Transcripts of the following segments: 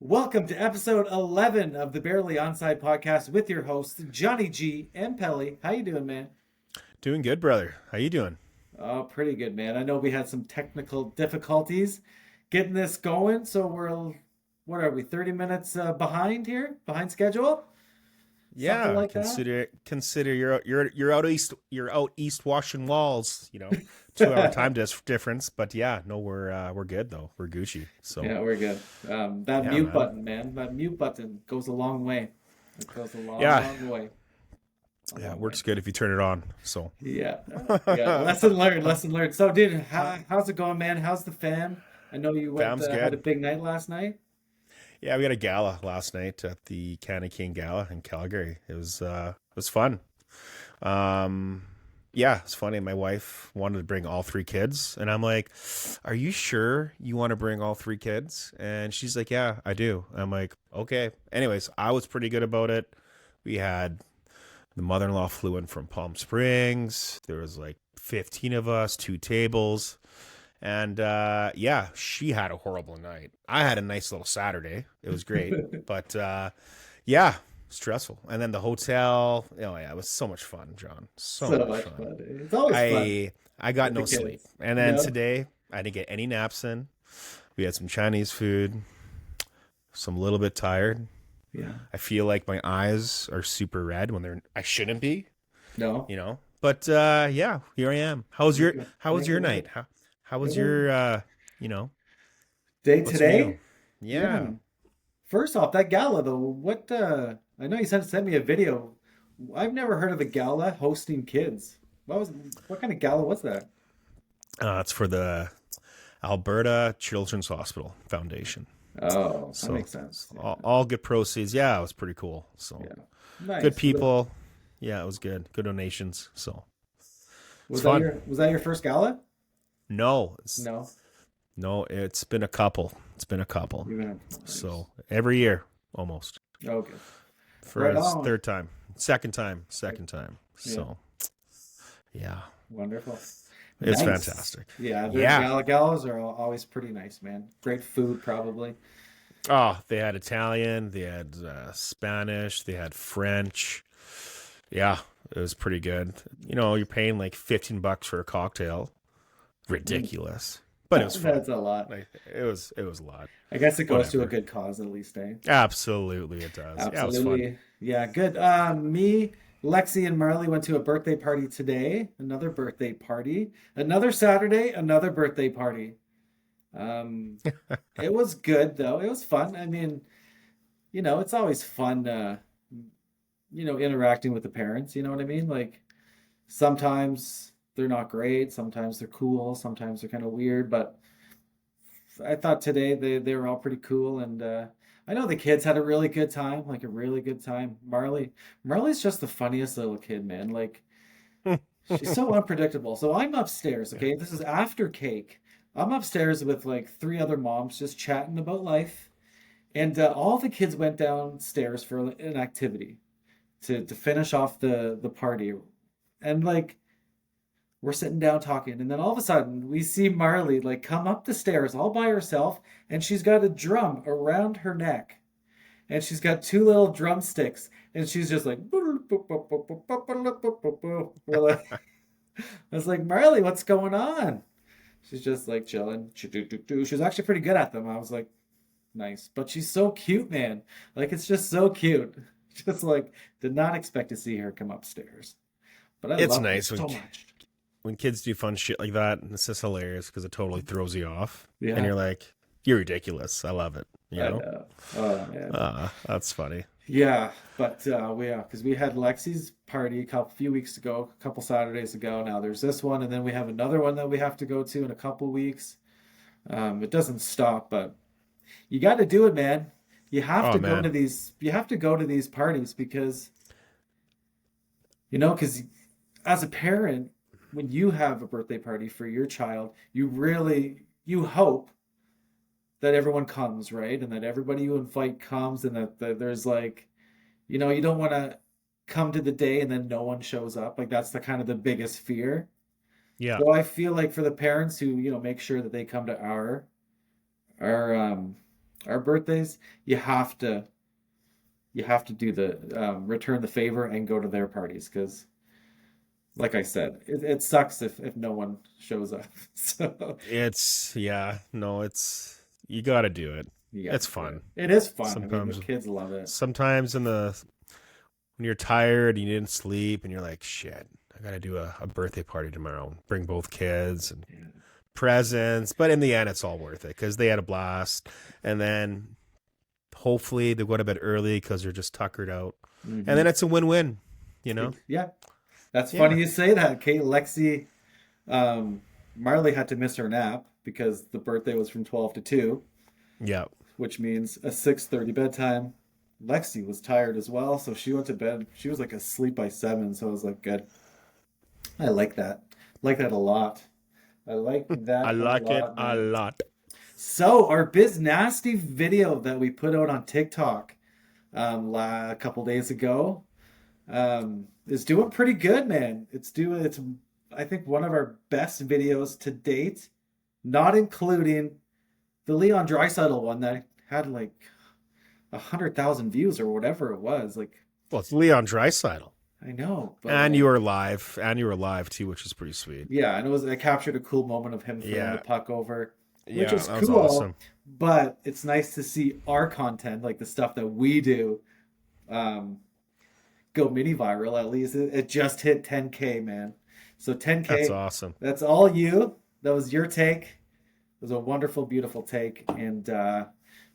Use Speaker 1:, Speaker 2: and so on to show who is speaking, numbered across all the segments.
Speaker 1: Welcome to episode 11 of the Barely Onside podcast with your hosts, Jonny G and Pelly. How you doing, man?
Speaker 2: Doing good, brother. How you doing?
Speaker 1: Oh, pretty good, man. I know we had some technical difficulties getting this going, so what are we, 30 minutes behind here? Behind schedule? Something
Speaker 2: Yeah,
Speaker 1: like that?
Speaker 2: consider you're out east washing walls. 2 hour difference. But yeah, no, we're good though. We're Gucci. So
Speaker 1: Yeah, we're good. That
Speaker 2: yeah,
Speaker 1: mute
Speaker 2: man.
Speaker 1: button, man. That mute button goes a long way. It goes a
Speaker 2: Yeah,
Speaker 1: long way. A
Speaker 2: yeah, it
Speaker 1: long way.
Speaker 2: works good if you turn it on. So
Speaker 1: Yeah. Yeah. Lesson learned. Lesson learned. So, dude, how's it going, man? How's the fam? I know you
Speaker 2: fam's
Speaker 1: had a
Speaker 2: good.
Speaker 1: big night last night.
Speaker 2: Yeah, we had a gala last night at the Canada King Gala in Calgary. It was fun. Um, yeah, it's funny. My wife wanted to bring all three kids, and I'm like, "Are you sure you want to bring all three kids?" And she's like, "Yeah, I do." I'm like, "Okay." Anyways, I was pretty good about it. We had the mother-in-law flew in from Palm Springs. There was like 15 of us, two tables. And yeah, she had a horrible night. I had a nice little Saturday. It was great. But yeah, stressful. And then the hotel. Oh yeah, it was so much fun, John. So
Speaker 1: So
Speaker 2: much
Speaker 1: much
Speaker 2: fun.
Speaker 1: fun, dude. It's always fun
Speaker 2: I got
Speaker 1: with the
Speaker 2: no sleep.
Speaker 1: kids.
Speaker 2: And then
Speaker 1: No?
Speaker 2: today I didn't get any naps in. We had some Chinese food. So I'm a little bit tired.
Speaker 1: Yeah.
Speaker 2: I feel like my eyes are super red when I shouldn't be,
Speaker 1: No.
Speaker 2: you know. But yeah, here I am. How was
Speaker 1: Make it
Speaker 2: your
Speaker 1: work.
Speaker 2: night? How
Speaker 1: It
Speaker 2: was
Speaker 1: was
Speaker 2: your you know,
Speaker 1: day
Speaker 2: what's new?
Speaker 1: today.
Speaker 2: Yeah.
Speaker 1: Yeah. First off, that gala though. I know you sent me a video. I've never heard of a gala hosting kids. What kind of gala was that?
Speaker 2: It's for the Alberta Children's Hospital Foundation.
Speaker 1: Oh, that
Speaker 2: So,
Speaker 1: makes sense.
Speaker 2: all good proceeds. Yeah, it was pretty cool. So
Speaker 1: Yeah.
Speaker 2: good
Speaker 1: Nice.
Speaker 2: people. Yeah, it was good. Good donations. So it's
Speaker 1: Was that
Speaker 2: fun.
Speaker 1: your first gala?
Speaker 2: No,
Speaker 1: No.
Speaker 2: no, it's been a couple. It's been a couple.
Speaker 1: You have nice.
Speaker 2: So every year almost
Speaker 1: Okay.
Speaker 2: for
Speaker 1: Right
Speaker 2: his
Speaker 1: on.
Speaker 2: third time, second time.
Speaker 1: Yeah.
Speaker 2: So yeah,
Speaker 1: Wonderful.
Speaker 2: it's
Speaker 1: Nice.
Speaker 2: fantastic.
Speaker 1: Yeah, the
Speaker 2: Yeah.
Speaker 1: galas are always pretty nice, man. Great food, probably.
Speaker 2: Oh, they had Italian, they had Spanish, they had French. Yeah, it was pretty good. You're paying like $15 for a cocktail.
Speaker 1: Mm.
Speaker 2: Ridiculous. But it was fun.
Speaker 1: That's a lot.
Speaker 2: Like it was a lot.
Speaker 1: I guess it goes to a
Speaker 2: Whatever.
Speaker 1: good cause at least, eh?
Speaker 2: Absolutely it does. Yeah, it was fun.
Speaker 1: Absolutely. Yeah, good. Me, Lexi, and Marley went to a birthday party today. Another birthday party. Another Saturday, another birthday party. Um, it was good though. It was fun. I mean, it's always fun, interacting with the parents. You know what I mean? Like sometimes they're not great, sometimes they're cool, sometimes they're kind of weird, but I thought today they were all pretty cool and I know the kids had a really good time, like a really good time. Marley's just the funniest little kid, man. Like she's so unpredictable. So I'm upstairs, okay? This is after cake. I'm upstairs with like three other moms just chatting about life. And all the kids went downstairs for an activity to finish off the party. And like we're sitting down talking, and then all of a sudden we see Marley like come up the stairs all by herself, and she's got a drum around her neck, and she's got two little drumsticks, and she's just like, we're like, I was like, Marley, what's going on? She's just like chilling. She was actually pretty good at them. I was like, nice, but she's so cute, man. Like it's just so cute. Just like did not expect to see her come upstairs, but I
Speaker 2: It's
Speaker 1: love her
Speaker 2: nice
Speaker 1: so much.
Speaker 2: when kids do fun shit like that, and it's just hilarious because it totally throws you off, and
Speaker 1: Yeah,
Speaker 2: you're like, "You're ridiculous." I love it.
Speaker 1: I know. Oh man.
Speaker 2: That's funny.
Speaker 1: Yeah, but because we had Lexi's party few weeks ago, a couple Saturdays ago. Now there's this one, and then we have another one that we have to go to in a couple weeks. It doesn't stop, but you got to do it, man. You have
Speaker 2: Oh
Speaker 1: to go to
Speaker 2: man,
Speaker 1: these. You have to go to these parties because because as a parent, when you have a birthday party for your child, you hope that everyone comes, right? And that everybody you invite comes and that there's like, you don't want to come to the day and then no one shows up. Like that's the kind of the biggest fear.
Speaker 2: yeah,
Speaker 1: So I feel like for the parents who, make sure that they come to our our birthdays, you have to do the return the favor and go to their parties because, like I said, it sucks if no one shows up. So
Speaker 2: No, you got to do it.
Speaker 1: you got
Speaker 2: It's
Speaker 1: to do
Speaker 2: fun.
Speaker 1: it. It is fun. I mean, the
Speaker 2: Sometimes,
Speaker 1: kids love it.
Speaker 2: sometimes when you're tired and you didn't sleep and you're like, shit, I got to do a birthday party tomorrow. Bring both kids and
Speaker 1: Yeah.
Speaker 2: presents. But in the end, it's all worth it because they had a blast. And then hopefully they go to bed early because they're just tuckered out. And
Speaker 1: Hmm.
Speaker 2: then it's a win-win, you know?
Speaker 1: Yeah, that's
Speaker 2: Yeah.
Speaker 1: funny you say that. Kate, Lexi, um, Marley had to miss her nap because the birthday was from 12 to 2,
Speaker 2: Yeah.
Speaker 1: which means a 6:30 bedtime. Lexi was tired as well, so she went to bed. She was like asleep by 7, so I was like, good. I like that. Like that a lot. I like
Speaker 2: I
Speaker 1: that a
Speaker 2: like it
Speaker 1: lot,
Speaker 2: a
Speaker 1: man.
Speaker 2: lot.
Speaker 1: So our Biz Nasty video that we put out on TikTok a couple days ago is doing pretty good, man. It's I think one of our best videos to date, not including the Leon Draisaitl one that had like 100,000 views or whatever it was. Like
Speaker 2: Well, it's Leon Draisaitl.
Speaker 1: I know, but
Speaker 2: And you were live. And you were live, too, which is pretty sweet.
Speaker 1: yeah, and I captured a cool moment of him throwing the
Speaker 2: Yeah.
Speaker 1: puck over, which
Speaker 2: Yeah,
Speaker 1: is
Speaker 2: that was
Speaker 1: cool.
Speaker 2: awesome.
Speaker 1: But it's nice to see our content, like the stuff that we do, um, go mini viral. At least it just hit 10K, man. So
Speaker 2: That's
Speaker 1: 10K,
Speaker 2: awesome.
Speaker 1: that's all you. That was your take. It was a wonderful, beautiful take, and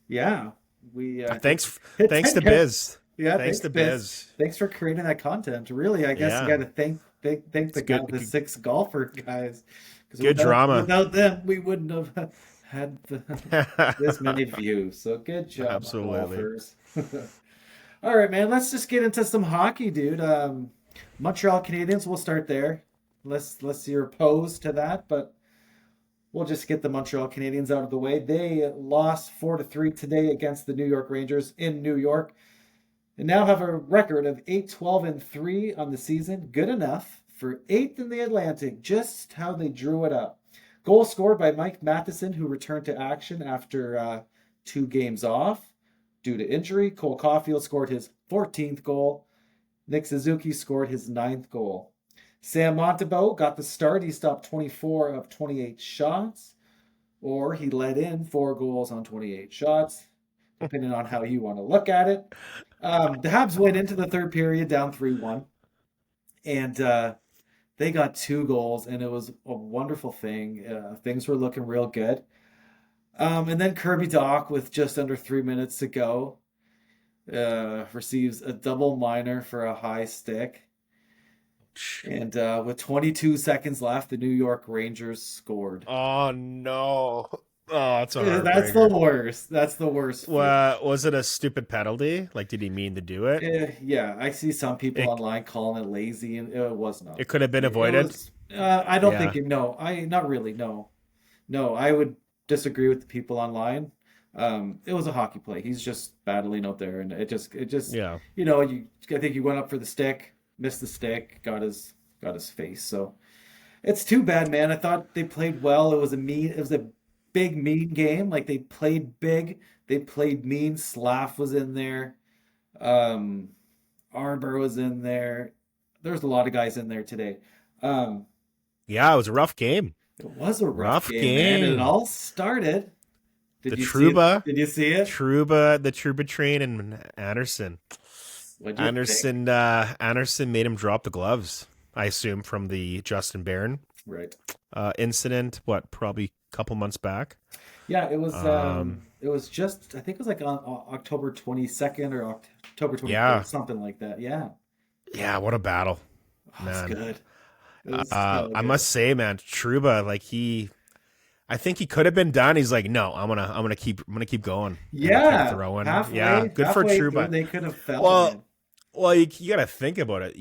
Speaker 1: yeah, we
Speaker 2: Thanks
Speaker 1: hit
Speaker 2: thanks to
Speaker 1: 10K.
Speaker 2: Biz.
Speaker 1: Yeah,
Speaker 2: Thanks
Speaker 1: thanks,
Speaker 2: to
Speaker 1: Biz.
Speaker 2: Biz.
Speaker 1: Thanks for creating that content. Really, I guess you
Speaker 2: Yeah.
Speaker 1: got to thank
Speaker 2: It's
Speaker 1: the guy,
Speaker 2: good.
Speaker 1: the six golfer guys, because
Speaker 2: Good drama.
Speaker 1: without them, we wouldn't have had this many views. So good job,
Speaker 2: Absolutely.
Speaker 1: golfers. All right, man. Let's just get into some hockey, dude. Montreal Canadiens. We'll start there. Let's see your pose to that, but we'll just get the Montreal Canadiens out of the way. They lost 4-3 today against the New York Rangers in New York, and now have a record of 8-12-3 on the season. Good enough for eighth in the Atlantic. Just how they drew it up. Goal scored by Mike Matheson, who returned to action after 2 games off due to injury. Cole Caulfield scored his 14th goal. Nick Suzuki scored his 9th goal. Sam Montembeault got the start. He stopped 24 of 28 shots, or he let in 4 goals on 28 shots, depending on how you want to look at it. The Habs went into the third period down 3-1, and they got 2 goals, and it was a wonderful thing. Things were looking real good. And then Kirby Dach, with just under 3 minutes to go, receives a double minor for a high stick. And with 22 seconds left, the New York Rangers scored.
Speaker 2: Oh no. Oh, that's a
Speaker 1: That's the
Speaker 2: heartbreaker.
Speaker 1: worst. That's the worst.
Speaker 2: Was it a stupid penalty? Like, did he mean to do it?
Speaker 1: Yeah, I see some people
Speaker 2: It
Speaker 1: online calling it lazy, and it was not.
Speaker 2: it could have been
Speaker 1: It
Speaker 2: avoided.
Speaker 1: was. I don't think
Speaker 2: Yeah.
Speaker 1: it. No, not really. No, no. I would disagree with the people online. It was a hockey play. He's just battling out there, and it just,
Speaker 2: Yeah.
Speaker 1: I think he went up for the stick, missed the stick, got his face. So it's too bad, man. I thought they played well. It was a big mean game. Like they played big, they played mean. Slav was in there. Um, Arbor was in there. There's a lot of guys in there today. Um,
Speaker 2: Yeah, it was a rough game.
Speaker 1: it was a rough
Speaker 2: Rough
Speaker 1: game, man, and it
Speaker 2: game.
Speaker 1: all started.
Speaker 2: The
Speaker 1: Did you see it?
Speaker 2: Truba,
Speaker 1: Did you see it?
Speaker 2: the Truba train and Anderson.
Speaker 1: What'd you think?
Speaker 2: Anderson made him drop the gloves, I assume, from the Justin Barron
Speaker 1: Right.
Speaker 2: incident, probably a couple months back.
Speaker 1: Yeah,
Speaker 2: Um,
Speaker 1: it was just, I think it was like on October 22nd or October 23rd,
Speaker 2: yeah.
Speaker 1: something like that. Yeah.
Speaker 2: Yeah, what a battle,
Speaker 1: Oh, it's
Speaker 2: man.
Speaker 1: good. It was so
Speaker 2: I
Speaker 1: good.
Speaker 2: must say, man, Truba, like I think he could have been done. He's like, no, I'm gonna keep going and keep
Speaker 1: Yeah,
Speaker 2: throwing. Yeah,
Speaker 1: halfway
Speaker 2: good for
Speaker 1: halfway through,
Speaker 2: Truba.
Speaker 1: they could have fell,
Speaker 2: Well,
Speaker 1: man.
Speaker 2: you got to think about it.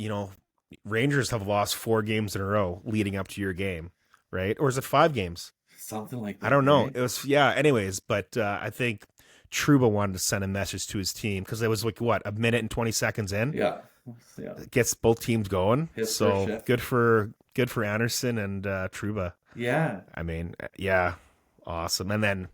Speaker 2: Rangers have lost 4 games in a row leading up to your game, right? Or is it 5 games?
Speaker 1: Something like
Speaker 2: I
Speaker 1: that,
Speaker 2: don't know.
Speaker 1: right?
Speaker 2: It was Anyways, but I think Truba wanted to send a message to his team because it was like what, a minute and 20 seconds in.
Speaker 1: Yeah. Yeah.
Speaker 2: It gets both teams going.
Speaker 1: His first
Speaker 2: So
Speaker 1: shift.
Speaker 2: good for Anderson and Truba.
Speaker 1: Yeah.
Speaker 2: I mean, yeah, awesome. And then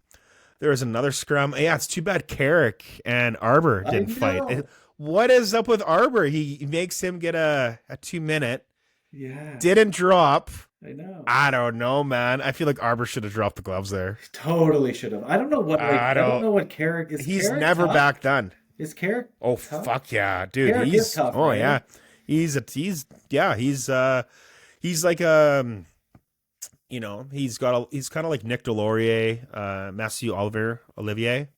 Speaker 2: There was another scrum. Yeah, it's too bad Carrick and Arbor
Speaker 1: I
Speaker 2: didn't fight.
Speaker 1: know.
Speaker 2: What is up with Arbor? He makes him get a 2 minute.
Speaker 1: Yeah,
Speaker 2: Didn't drop.
Speaker 1: I know.
Speaker 2: I don't know, man. I feel like Arbor should have dropped the gloves there.
Speaker 1: Totally should have. I don't know what
Speaker 2: I
Speaker 1: I don't
Speaker 2: don't.
Speaker 1: know what Carrick is.
Speaker 2: He's
Speaker 1: Carrick
Speaker 2: never
Speaker 1: tough?
Speaker 2: back done.
Speaker 1: Is Carrick
Speaker 2: Oh
Speaker 1: tough?
Speaker 2: fuck yeah, dude.
Speaker 1: Carrick is tough,
Speaker 2: Oh
Speaker 1: right?
Speaker 2: yeah. He's like he's kind of like Nick Delorier, Matthew Olivier.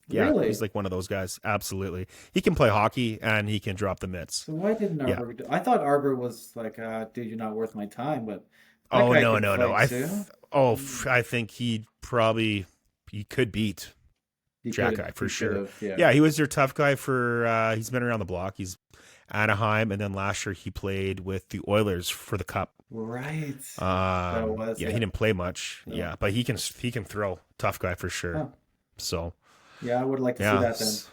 Speaker 1: Really?
Speaker 2: He's like one of those guys. Absolutely. He can play hockey and he can drop the mitts.
Speaker 1: So why didn't
Speaker 2: Yeah.
Speaker 1: Arbor I thought Arbor was like, dude, you're not worth my time, but that
Speaker 2: Oh
Speaker 1: guy
Speaker 2: no,
Speaker 1: can
Speaker 2: no, no.
Speaker 1: fight too.
Speaker 2: I think he could beat
Speaker 1: He
Speaker 2: Jack
Speaker 1: could
Speaker 2: Guy
Speaker 1: have,
Speaker 2: for
Speaker 1: he
Speaker 2: sure.
Speaker 1: could have, yeah.
Speaker 2: Yeah, he was your tough guy for he's been around the block. He's Anaheim, and then last year he played with the Oilers for the Cup.
Speaker 1: Right.
Speaker 2: Yeah, he didn't play much.
Speaker 1: No.
Speaker 2: Yeah, but he can throw. Tough guy for sure.
Speaker 1: Huh.
Speaker 2: So
Speaker 1: Yeah, I would like to see that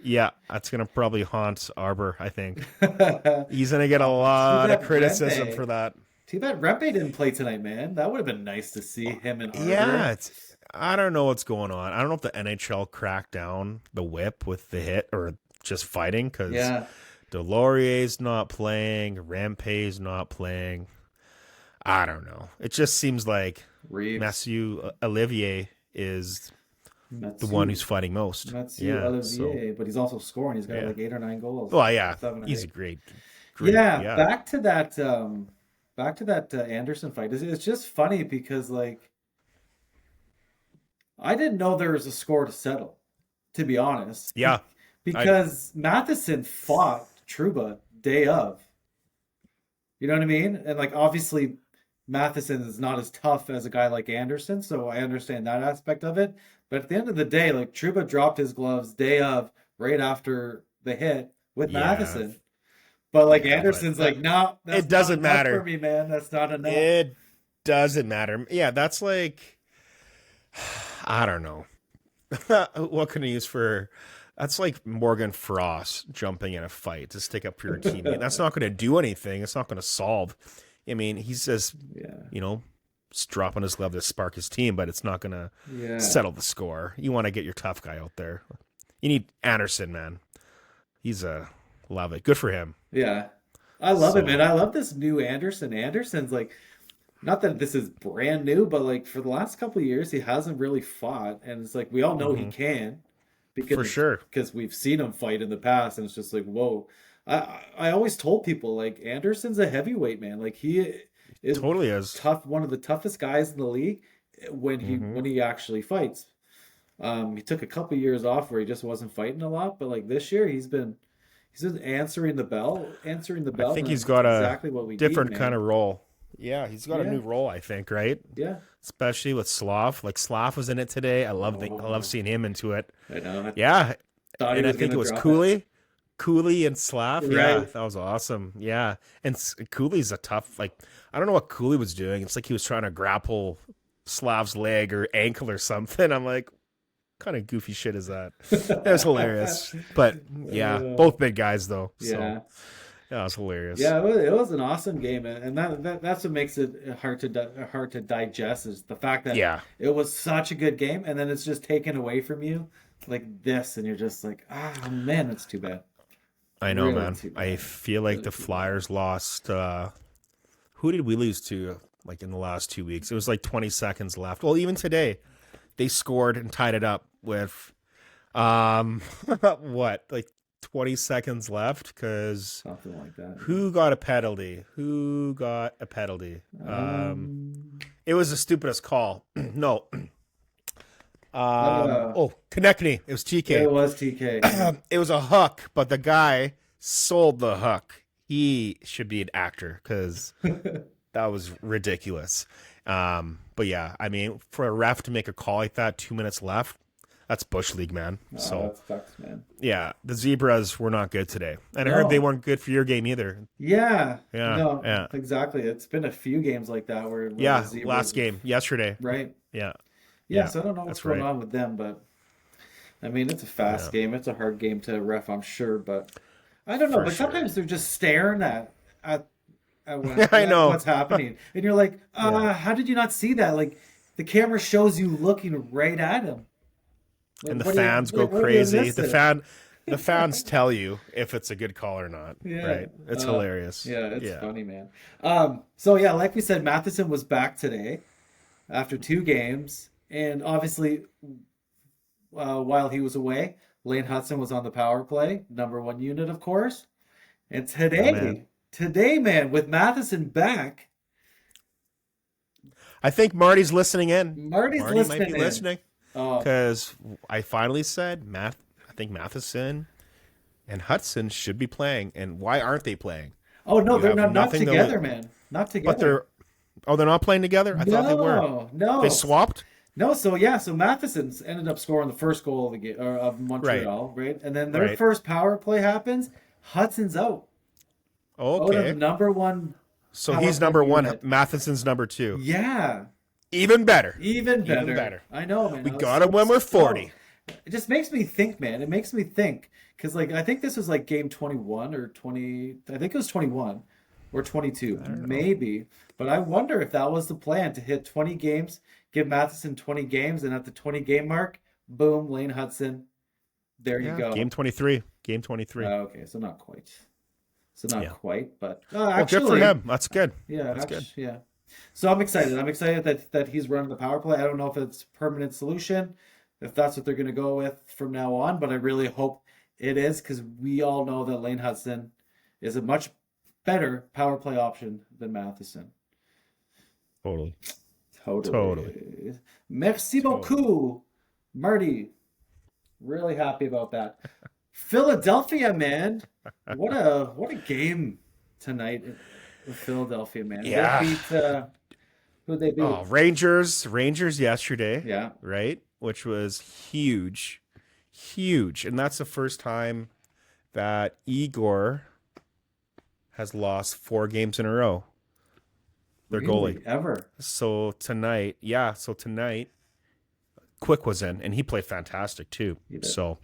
Speaker 2: yeah, that's gonna probably haunt Arbor. I think
Speaker 1: then.
Speaker 2: he's gonna get a lot of
Speaker 1: bad
Speaker 2: criticism
Speaker 1: Rempe.
Speaker 2: for that.
Speaker 1: Too bad Rempe didn't play tonight, man. That would have been nice to see him and Arbor.
Speaker 2: Yeah, I don't know what's going on. I don't know if the NHL cracked down the whip with the hit or just fighting because
Speaker 1: Yeah.
Speaker 2: Delorier's not playing, Rempe's not playing. I don't know. It just seems like
Speaker 1: Reeves.
Speaker 2: Matthew Olivier is the one who's fighting most.
Speaker 1: Matthew Olivier, but he's also scoring. He's got
Speaker 2: Yeah.
Speaker 1: like 8 or 9 goals.
Speaker 2: Well, yeah,
Speaker 1: 7 or
Speaker 2: he's
Speaker 1: 8.
Speaker 2: a great.
Speaker 1: Yeah, back to that Anderson fight. It's just funny because like I didn't know there was a score to settle, to be honest.
Speaker 2: Yeah.
Speaker 1: Because Matheson fought Trouba day of. You know what I mean? And like obviously Matheson is not as tough as a guy like Anderson, so I understand that aspect of it. But at the end of the day, like Trouba dropped his gloves day of right after the hit with Matheson. But like Anderson's like, no, that's
Speaker 2: it doesn't
Speaker 1: not enough
Speaker 2: matter
Speaker 1: for me, man. That's not enough.
Speaker 2: It doesn't matter. Yeah, that's like, I don't know. What can I use for? That's like Morgan Frost jumping in a fight to stick up for your team. That's not going to do anything. It's not going to solve. I mean, he's just, dropping his glove to spark his team, but it's not going to settle the score. You want to get your tough guy out there. You need Anderson, man. He's love it. Good for him.
Speaker 1: Yeah. I love it, man. I love this new Anderson. Anderson's like, not that this is brand new, but like for the last couple of years, he hasn't really fought. And it's like, we all know he can. Because,
Speaker 2: for sure.
Speaker 1: Because we've seen him fight in the past. And it's just like, whoa. I always told people, like, Anderson's a heavyweight, man. Like, he is
Speaker 2: totally is
Speaker 1: tough, one of the toughest guys in the league when he actually fights. He took a couple of years off where he just wasn't fighting a lot. But like this year, he's been answering the bell. I
Speaker 2: think he's got
Speaker 1: exactly what we
Speaker 2: different
Speaker 1: need,
Speaker 2: kind of role. Yeah, he's got a new role, I think, right?
Speaker 1: Yeah.
Speaker 2: Especially with Slav. Like Slav was in it today. I love seeing him into it.
Speaker 1: I know.
Speaker 2: Yeah.
Speaker 1: And
Speaker 2: I think it was Cooley and Slav.
Speaker 1: Right.
Speaker 2: Yeah, that was awesome. Yeah. And Cooley's a tough, like, I don't know what Cooley was doing. It's like he was trying to grapple Slav's leg or ankle or something. I'm like, what kind of goofy shit is that? It was hilarious. But yeah, both big guys though. So.
Speaker 1: Yeah.
Speaker 2: Yeah, it was hilarious.
Speaker 1: Yeah, it was an awesome game, and that's what makes it hard to digest is the fact that it was such a good game, and then it's just taken away from you like this, and you're just like, man, that's too bad.
Speaker 2: I know, really, man. I feel like the Flyers lost. Who did we lose to? Like in the last 2 weeks, it was like 20 seconds left. Well, even today, they scored and tied it up with, what, like 20 seconds left? Because
Speaker 1: something like that.
Speaker 2: Who got a penalty? It was the stupidest call. No. Konecny. It was TK.
Speaker 1: It was TK.
Speaker 2: It was a hook, but the guy sold the hook. He should be an actor because that was ridiculous. But yeah, I mean, for a ref to make a call like that, 2 minutes left, that's Bush League, man.
Speaker 1: That sucks, man.
Speaker 2: Yeah, the Zebras were not good today. And I heard they weren't good for your game either.
Speaker 1: Yeah.
Speaker 2: Yeah.
Speaker 1: No,
Speaker 2: yeah.
Speaker 1: Exactly. It's been a few games like that where
Speaker 2: the
Speaker 1: Zebras
Speaker 2: last game, yesterday.
Speaker 1: Right.
Speaker 2: Yeah.
Speaker 1: Yeah, so I don't know what's going on with them, but I mean, it's a fast game. It's a hard game to ref, I'm sure, but I don't know. But sometimes they're just staring at
Speaker 2: I know
Speaker 1: what's happening. And you're like, how did you not see that? Like, the camera shows you looking right at him.
Speaker 2: And the
Speaker 1: What do you
Speaker 2: fans go
Speaker 1: what are you
Speaker 2: crazy.
Speaker 1: missing?
Speaker 2: The fans tell you if it's a good call or not,
Speaker 1: Yeah.
Speaker 2: right? It's
Speaker 1: Uh,
Speaker 2: hilarious.
Speaker 1: yeah, it's
Speaker 2: Yeah.
Speaker 1: funny, man. So yeah, like we said, Matheson was back today after 2 games, and obviously, while he was away, Lane Hutson was on the power play, number one unit, of course. And
Speaker 2: My man.
Speaker 1: today, man, with Matheson back,
Speaker 2: I think Marty's listening in.
Speaker 1: Marty's
Speaker 2: Marty might be
Speaker 1: listening in.
Speaker 2: listening
Speaker 1: Oh,
Speaker 2: because I finally said I think Matheson and Hudson should be playing. And why aren't they playing?
Speaker 1: oh no,
Speaker 2: You
Speaker 1: they're
Speaker 2: have
Speaker 1: not
Speaker 2: nothing to
Speaker 1: together, man. Not
Speaker 2: but
Speaker 1: together.
Speaker 2: they're not playing together? I thought they were.
Speaker 1: No,
Speaker 2: They
Speaker 1: no.
Speaker 2: swapped?
Speaker 1: No, so yeah, so Matheson's ended up scoring the first goal of the game of
Speaker 2: Right.
Speaker 1: Montreal, right? And then their
Speaker 2: Right.
Speaker 1: first power play happens. Hudson's out out of
Speaker 2: Okay.
Speaker 1: number one
Speaker 2: So
Speaker 1: power
Speaker 2: he's
Speaker 1: play
Speaker 2: number one.
Speaker 1: unit.
Speaker 2: Matheson's number two.
Speaker 1: Yeah,
Speaker 2: Even better.
Speaker 1: even better.
Speaker 2: Even better.
Speaker 1: I know, man.
Speaker 2: We
Speaker 1: I was
Speaker 2: got him when we're 40.
Speaker 1: It just makes me think, man. It makes me think because, like, I think this was like game 21 or 20. I think it was 21 or 22, maybe. But I wonder if that was the plan to hit 20 games, give Matheson 20 games, and at the 20 game mark, boom, Lane Hutson. There you
Speaker 2: Yeah.
Speaker 1: go.
Speaker 2: Game 23. Game 23.
Speaker 1: Okay, so not quite. So not
Speaker 2: Yeah.
Speaker 1: quite, but
Speaker 2: Well, good for
Speaker 1: actually,
Speaker 2: him. That's good.
Speaker 1: yeah,
Speaker 2: That's good.
Speaker 1: yeah. So I'm excited. I'm excited that he's running the power play. I don't know if it's a permanent solution, if that's what they're going to go with from now on, but I really hope it is because we all know that Lane Hutson is a much better power play option than Matheson.
Speaker 2: Totally.
Speaker 1: Totally. Merci beaucoup, Marty. Really happy about that. Philadelphia, man. What a game tonight with Philadelphia, man.
Speaker 2: Yeah.
Speaker 1: They beat who'd they beat?
Speaker 2: Oh, Rangers yesterday,
Speaker 1: Yeah.
Speaker 2: right? Which was huge. Huge. And that's the first time that Igor has lost 4 games in a row. Their
Speaker 1: Really?
Speaker 2: goalie.
Speaker 1: Ever.
Speaker 2: So tonight, Quick was in, and he played fantastic too.
Speaker 1: He did.
Speaker 2: So,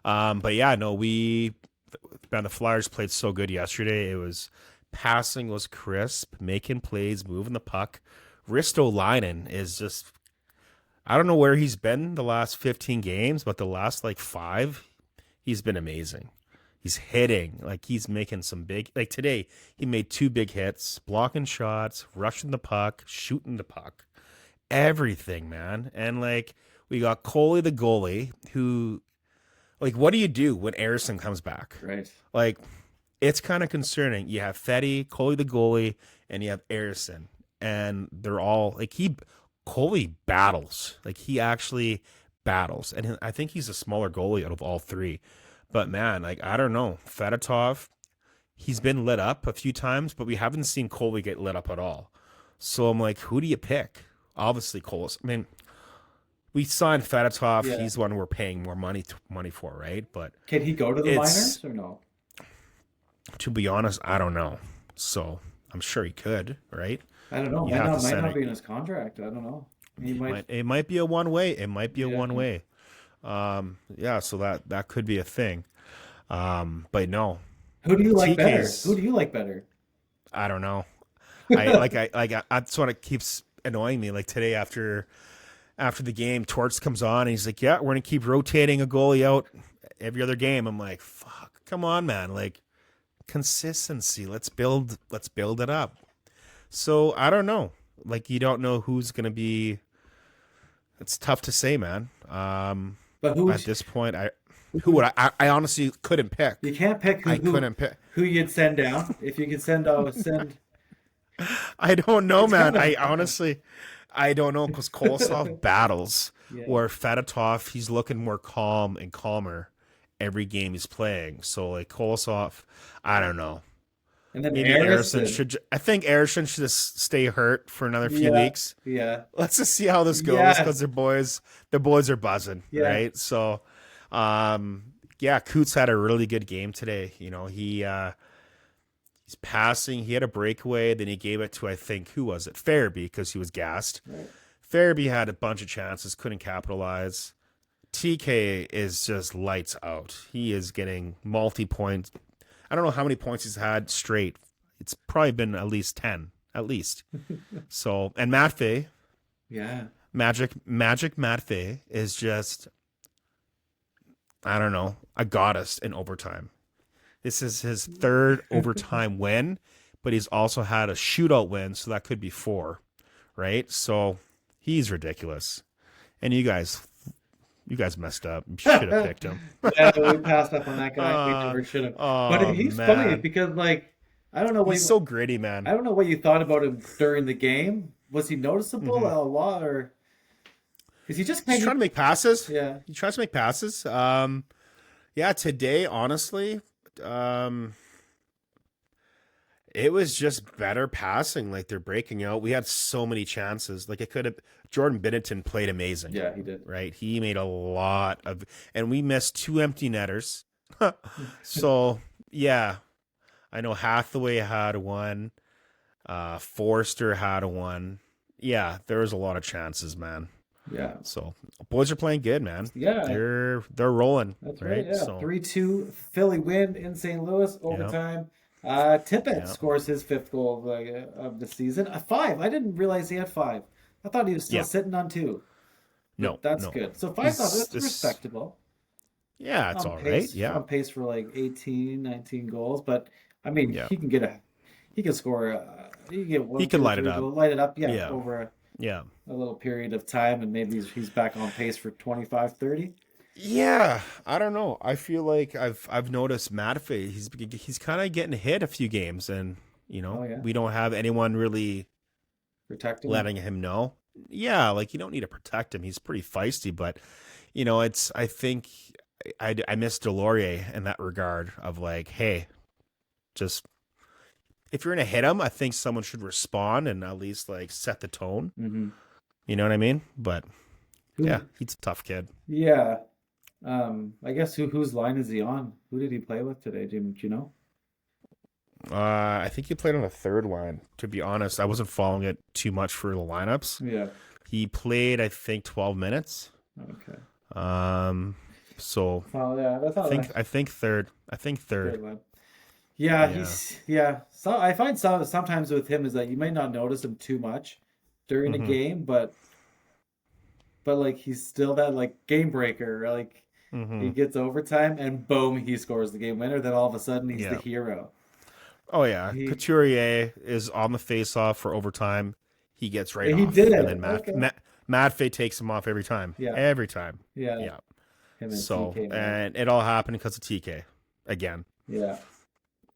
Speaker 2: but yeah, no, the Flyers played so good yesterday. It was passing was crisp, making plays, moving the puck. Ristolainen is just, I don't know where he's been the last 15 games, but the last like 5, he's been amazing. He's hitting, like he's making some big, like today, he made 2 big hits, blocking shots, rushing the puck, shooting the puck, everything, man. And like, we got Coley, the goalie, who, like, what do you do when Harrison comes back?
Speaker 1: Right.
Speaker 2: Like, it's kind of concerning. You have Fetty, Coley, the goalie, and you have Harrison. And they're all, like, Coley battles. Like, he actually battles. And I think he's a smaller goalie out of all 3. But man, like, I don't know. Fedotov, he's been lit up a few times, but we haven't seen Coley get lit up at all. So I'm like, who do you pick? Obviously, Coley. I mean, we signed Fedotov.
Speaker 1: Yeah.
Speaker 2: He's the one we're paying more money for, right? But
Speaker 1: Can he go to the
Speaker 2: It's-
Speaker 1: minors or no?
Speaker 2: to be honest, I don't know. So I'm sure he could, right?
Speaker 1: I don't know.
Speaker 2: You have to
Speaker 1: Might
Speaker 2: send
Speaker 1: not
Speaker 2: it.
Speaker 1: be in his contract. I don't know. He might.
Speaker 2: It might be a one way. It might be a
Speaker 1: Yeah.
Speaker 2: one way. Yeah, so that could be a thing. But no,
Speaker 1: Who do you like better?
Speaker 2: TK's
Speaker 1: Who do you like better?
Speaker 2: I don't know. I that's what it keeps annoying me. Like today after the game, Torts comes on and he's like, "Yeah, we're gonna keep rotating a goalie out every other game." I'm like, "Fuck, come on, man! Like consistency. Let's build it up." So I don't know. Like you don't know who's gonna be. It's tough to say, man.
Speaker 1: But who
Speaker 2: At this point, who would I honestly couldn't pick.
Speaker 1: you can't pick
Speaker 2: I couldn't pick.
Speaker 1: who you'd send down. If you could send
Speaker 2: I don't know,
Speaker 1: It's
Speaker 2: man.
Speaker 1: kinda-
Speaker 2: I don't know because Kolosov battles
Speaker 1: Yeah.
Speaker 2: where Fedotov, he's looking more calm and calmer every game he's playing. So like Kolosov, I don't know.
Speaker 1: and then
Speaker 2: Maybe Harrison should. I think Harrison should just stay hurt for another few weeks.
Speaker 1: Yeah.
Speaker 2: Let's just see how this goes
Speaker 1: Yeah.
Speaker 2: because the boys are buzzing,
Speaker 1: Yeah.
Speaker 2: right? So, yeah, Coots had a really good game today. You know, he's passing. He had a breakaway, then he gave it to I think who was it? Farabee because he was gassed.
Speaker 1: Right.
Speaker 2: Farabee had a bunch of chances, couldn't capitalize. TK is just lights out. He is getting multi-point. I don't know how many points he's had straight. It's probably been at least 10, at least. So, and Matt Fay,
Speaker 1: Yeah.
Speaker 2: Magic Matt Fay is just I don't know, a goddess in overtime. This is his third overtime win, but he's also had a shootout win, so that could be 4, right? So he's ridiculous. And you guys messed up. You should have picked him.
Speaker 1: Yeah, we passed up on that guy. We never should have. But
Speaker 2: Oh
Speaker 1: he's funny
Speaker 2: man,
Speaker 1: because, like, I don't know what
Speaker 2: he's so gritty, man.
Speaker 1: I don't know what you thought about him during the game. Was he noticeable a lot, or is he just
Speaker 2: He's
Speaker 1: kind
Speaker 2: trying
Speaker 1: of?
Speaker 2: to make passes.
Speaker 1: Yeah,
Speaker 2: He tries to make passes. Yeah, today, honestly, um, it was just better passing. Like they're breaking out. We had so many chances. Like it could have. Jordan Binnington played amazing.
Speaker 1: yeah, he did.
Speaker 2: Right. He made a lot of, and we missed 2 empty netters. So yeah, I know Hathaway had one. Forrester had one. Yeah, there was a lot of chances, man.
Speaker 1: Yeah,
Speaker 2: So boys are playing good, man.
Speaker 1: yeah,
Speaker 2: They're rolling.
Speaker 1: that's right. Yeah,
Speaker 2: So
Speaker 1: 3-2 Philly win in St. Louis
Speaker 2: yeah,
Speaker 1: overtime. Tippett
Speaker 2: yeah,
Speaker 1: scores his 5th goal of the season. A 5. I didn't realize he had 5. I thought he was still
Speaker 2: yeah.
Speaker 1: sitting on 2. But
Speaker 2: No,
Speaker 1: that's
Speaker 2: no.
Speaker 1: good. So 5,
Speaker 2: He's
Speaker 1: that's
Speaker 2: this.
Speaker 1: respectable.
Speaker 2: Yeah, it's all right. Yeah,
Speaker 1: On pace for like 18, 19 goals. But I mean,
Speaker 2: yeah.
Speaker 1: he can score. He can get
Speaker 2: He
Speaker 1: one,
Speaker 2: could
Speaker 1: two,
Speaker 2: light it
Speaker 1: three
Speaker 2: up.
Speaker 1: goals, light it up. Yeah,
Speaker 2: Yeah,
Speaker 1: over
Speaker 2: yeah.
Speaker 1: a little period of time, and maybe he's back on pace for 25, 30.
Speaker 2: Yeah, I don't know. I feel like I've noticed Matheson. He's kind of getting hit a few games, and
Speaker 1: Oh yeah,
Speaker 2: we don't have anyone really
Speaker 1: protecting him.
Speaker 2: letting him know. Yeah, like you don't need to protect him. He's pretty feisty, but it's. I think I miss Delorier in that regard of like, hey, just if you're gonna hit him, I think someone should respond and at least like set the tone.
Speaker 1: Hmm.
Speaker 2: You know what I mean? But
Speaker 1: Who?
Speaker 2: yeah, he's a tough kid.
Speaker 1: Yeah. I guess whose line is he on? Who did he play with today? Do you know?
Speaker 2: I think he played on the third line. To be honest, I wasn't following it too much for the lineups.
Speaker 1: Yeah.
Speaker 2: He played, I think, 12 minutes.
Speaker 1: Okay.
Speaker 2: So
Speaker 1: Well, yeah, that's not
Speaker 2: I think third. I think
Speaker 1: third
Speaker 2: third.
Speaker 1: line. Yeah,
Speaker 2: Yeah.
Speaker 1: yeah. So I find sometimes with him is that you might not notice him too much during a
Speaker 2: Mm-hmm.
Speaker 1: game, but like he's still that like game breaker. Like he
Speaker 2: Mm-hmm.
Speaker 1: gets overtime and boom, he scores the game winner. Then all of a sudden he's the
Speaker 2: Yeah.
Speaker 1: hero.
Speaker 2: Oh yeah.
Speaker 1: He
Speaker 2: Couturier is on the face-off for overtime. He gets right
Speaker 1: he
Speaker 2: off,
Speaker 1: did
Speaker 2: and
Speaker 1: it.
Speaker 2: then
Speaker 1: Okay.
Speaker 2: Matt takes him off every time.
Speaker 1: Yeah,
Speaker 2: Every time.
Speaker 1: yeah.
Speaker 2: Yeah.
Speaker 1: Him and
Speaker 2: So
Speaker 1: TK, man.
Speaker 2: and it all happened because of TK. Again,
Speaker 1: Yeah.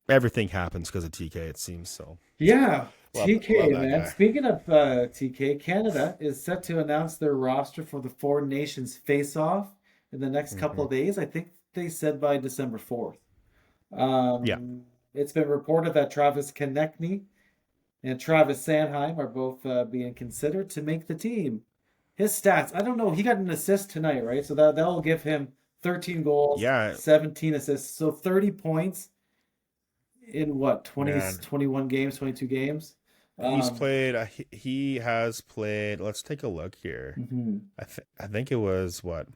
Speaker 2: everything happens because of TK. It seems so.
Speaker 1: Yeah,
Speaker 2: Love
Speaker 1: TK,
Speaker 2: that
Speaker 1: man.
Speaker 2: guy.
Speaker 1: Speaking of TK, Canada is set to announce their roster for the Four Nations face-off in the next couple
Speaker 2: Mm-hmm.
Speaker 1: of days. I think they said by December 4th.
Speaker 2: Yeah.
Speaker 1: It's been reported that Travis Konecny and Travis Sanheim are both being considered to make the team. His stats, I don't know. He got an assist tonight, right? So that'll give him 13 goals,
Speaker 2: Yeah,
Speaker 1: 17 assists. So 30 points in what, 20,
Speaker 2: man.
Speaker 1: 21 games, 22 games?
Speaker 2: He's
Speaker 1: Um,
Speaker 2: played. He has played. Let's take a look here.
Speaker 1: mhm.
Speaker 2: I think it was what?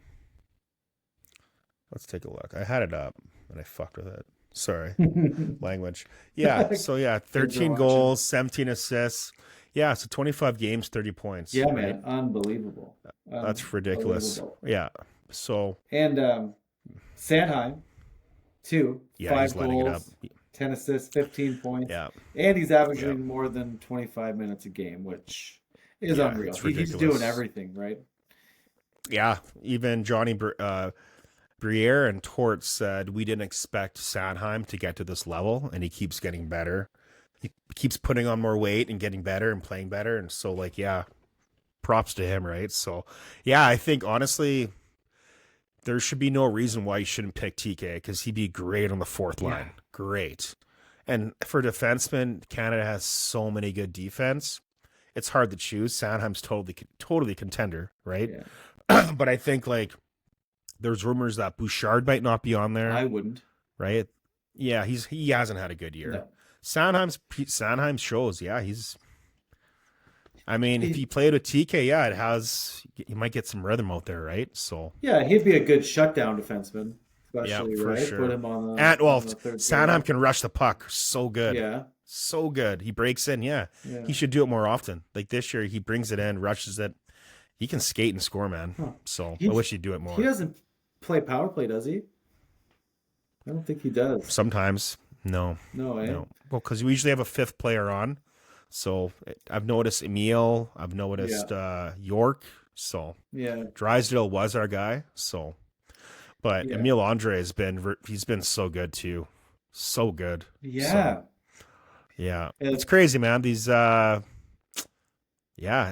Speaker 2: Let's take a look. I had it up and I fucked with it. Sorry, language. Yeah. So yeah,
Speaker 1: Kids are
Speaker 2: 13
Speaker 1: watching.
Speaker 2: goals, 17 assists. Yeah. So 25 games, 30 points.
Speaker 1: Yeah,
Speaker 2: Right.
Speaker 1: man, unbelievable.
Speaker 2: That's ridiculous.
Speaker 1: Unbelievable.
Speaker 2: Yeah. So
Speaker 1: And Sanheim, too,
Speaker 2: yeah, he's
Speaker 1: 5
Speaker 2: lighting it up.
Speaker 1: goals, 10 assists, 15 points.
Speaker 2: Yeah.
Speaker 1: And he's
Speaker 2: Yeah.
Speaker 1: averaging more than 25 minutes a game, which is
Speaker 2: Yeah.
Speaker 1: unreal.
Speaker 2: It's
Speaker 1: He's
Speaker 2: ridiculous.
Speaker 1: doing everything, right?
Speaker 2: Yeah. Even Johnny Briere and Tort said we didn't expect Sanheim to get to this level, and he keeps getting better. He keeps putting on more weight and getting better and playing better. And so, like, yeah, props to him, right? So, yeah, I think honestly, there should be no reason why you shouldn't pick TK because he'd be great on the fourth line.
Speaker 1: Yeah.
Speaker 2: Great. And for defensemen, Canada has so many good defense. It's hard to choose. Sanheim's totally contender, right?
Speaker 1: Yeah.
Speaker 2: But I think like there's rumors that Bouchard might not be on there,
Speaker 1: I wouldn't.
Speaker 2: right? Yeah, he hasn't had a good year.
Speaker 1: No.
Speaker 2: Sanheim shows, yeah, he's. I mean, if he played with TK, yeah, you might get some rhythm out there, right? So
Speaker 1: Yeah, he'd be a good shutdown defenseman,
Speaker 2: yeah,
Speaker 1: especially,
Speaker 2: for
Speaker 1: right?
Speaker 2: sure.
Speaker 1: Put him on
Speaker 2: And well,
Speaker 1: the third
Speaker 2: Sanheim
Speaker 1: line.
Speaker 2: can rush the puck, so good,
Speaker 1: Yeah,
Speaker 2: so good. He breaks in, yeah.
Speaker 1: yeah.
Speaker 2: He should do it more often. Like this year, he brings it in, rushes it. He can skate and score, man.
Speaker 1: Huh.
Speaker 2: So
Speaker 1: He-
Speaker 2: I wish he'd do it more.
Speaker 1: He doesn't play power play, does he? I don't think he does.
Speaker 2: Sometimes. No,
Speaker 1: No, eh?
Speaker 2: no. Well, because we usually have a fifth player on. So I've noticed Emil. I've
Speaker 1: Yeah,
Speaker 2: noticed York. So
Speaker 1: yeah,
Speaker 2: Drysdale was our guy. So, but
Speaker 1: yeah,
Speaker 2: Emil Andre he's been so good too, so good. So
Speaker 1: yeah.
Speaker 2: yeah, it's
Speaker 1: It,
Speaker 2: crazy, man. These yeah,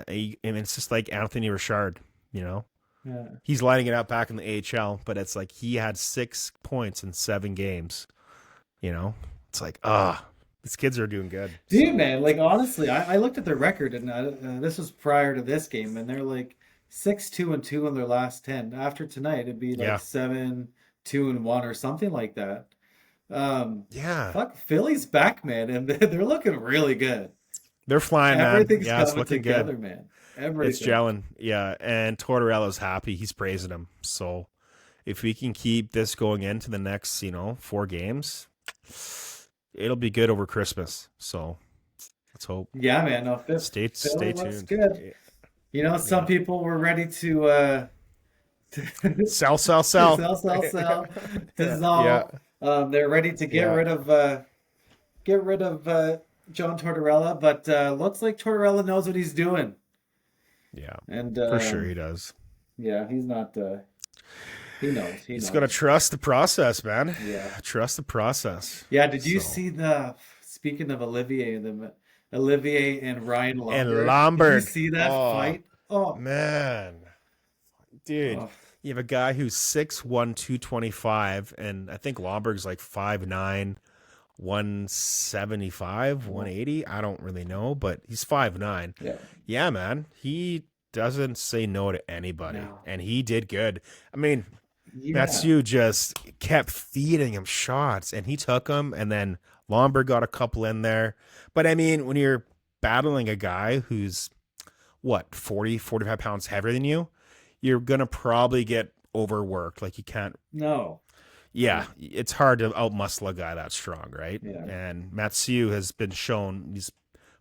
Speaker 2: and it's just like Anthony Richard. You know,
Speaker 1: yeah.
Speaker 2: he's lighting it up back in the AHL, but it's like he had 6 points in 7 games. You know, it's like these kids are doing good.
Speaker 1: Dude,
Speaker 2: So
Speaker 1: man, like honestly, I looked at their record, and this was prior to this game, and they're like 6-2-2 in their last 10. After tonight, it'd be like
Speaker 2: yeah,
Speaker 1: 7-2-1 or something like that. Um,
Speaker 2: yeah,
Speaker 1: fuck, Philly's back, man, and they're looking really good.
Speaker 2: they're flying, man.
Speaker 1: Everything's
Speaker 2: Yeah, it's
Speaker 1: coming
Speaker 2: looking good.
Speaker 1: together, man.
Speaker 2: It's
Speaker 1: Everything.
Speaker 2: gelling. Yeah, and Tortorella's happy. He's praising him. So if we can keep this going into the next, 4 games, it'll be good over Christmas. So let's hope.
Speaker 1: Yeah, man. No,
Speaker 2: Stay
Speaker 1: Philly looks
Speaker 2: tuned.
Speaker 1: good. Some
Speaker 2: Yeah.
Speaker 1: people were ready to
Speaker 2: Sell, sell,
Speaker 1: to
Speaker 2: sell.
Speaker 1: sell,
Speaker 2: Yeah.
Speaker 1: dissolve. They're ready to
Speaker 2: Yeah.
Speaker 1: get rid of John Tortorella, but looks like Tortorella knows what he's doing.
Speaker 2: Yeah.
Speaker 1: And
Speaker 2: For sure he does.
Speaker 1: yeah, he's not. He knows. He
Speaker 2: He's got to
Speaker 1: knows.
Speaker 2: trust the process, man.
Speaker 1: Yeah,
Speaker 2: Trust the process.
Speaker 1: yeah. Did you
Speaker 2: So
Speaker 1: see the? Speaking of Olivier and Ryan
Speaker 2: and
Speaker 1: Lomberg, did you
Speaker 2: Lomberg.
Speaker 1: see that
Speaker 2: Oh
Speaker 1: fight? Oh,
Speaker 2: man. Dude,
Speaker 1: oh,
Speaker 2: you have a guy who's 6'1", 225, and I think Lomberg's like 5'9", 175,
Speaker 1: oh,
Speaker 2: 180. I don't really know, but he's 5'9".
Speaker 1: yeah.
Speaker 2: Yeah, man. He doesn't say no to anybody,
Speaker 1: No.
Speaker 2: and he did good. I mean,
Speaker 1: Yeah.
Speaker 2: Matthew just kept feeding him shots, and he took them, and then Lomberg got a couple in there. But I mean, when you're battling a guy who's, what, 40, 45 pounds heavier than you, you're going to probably get overworked. Like you can't,
Speaker 1: No.
Speaker 2: yeah, it's hard to outmuscle a guy that strong, right?
Speaker 1: Yeah.
Speaker 2: And Matthew has been shown he's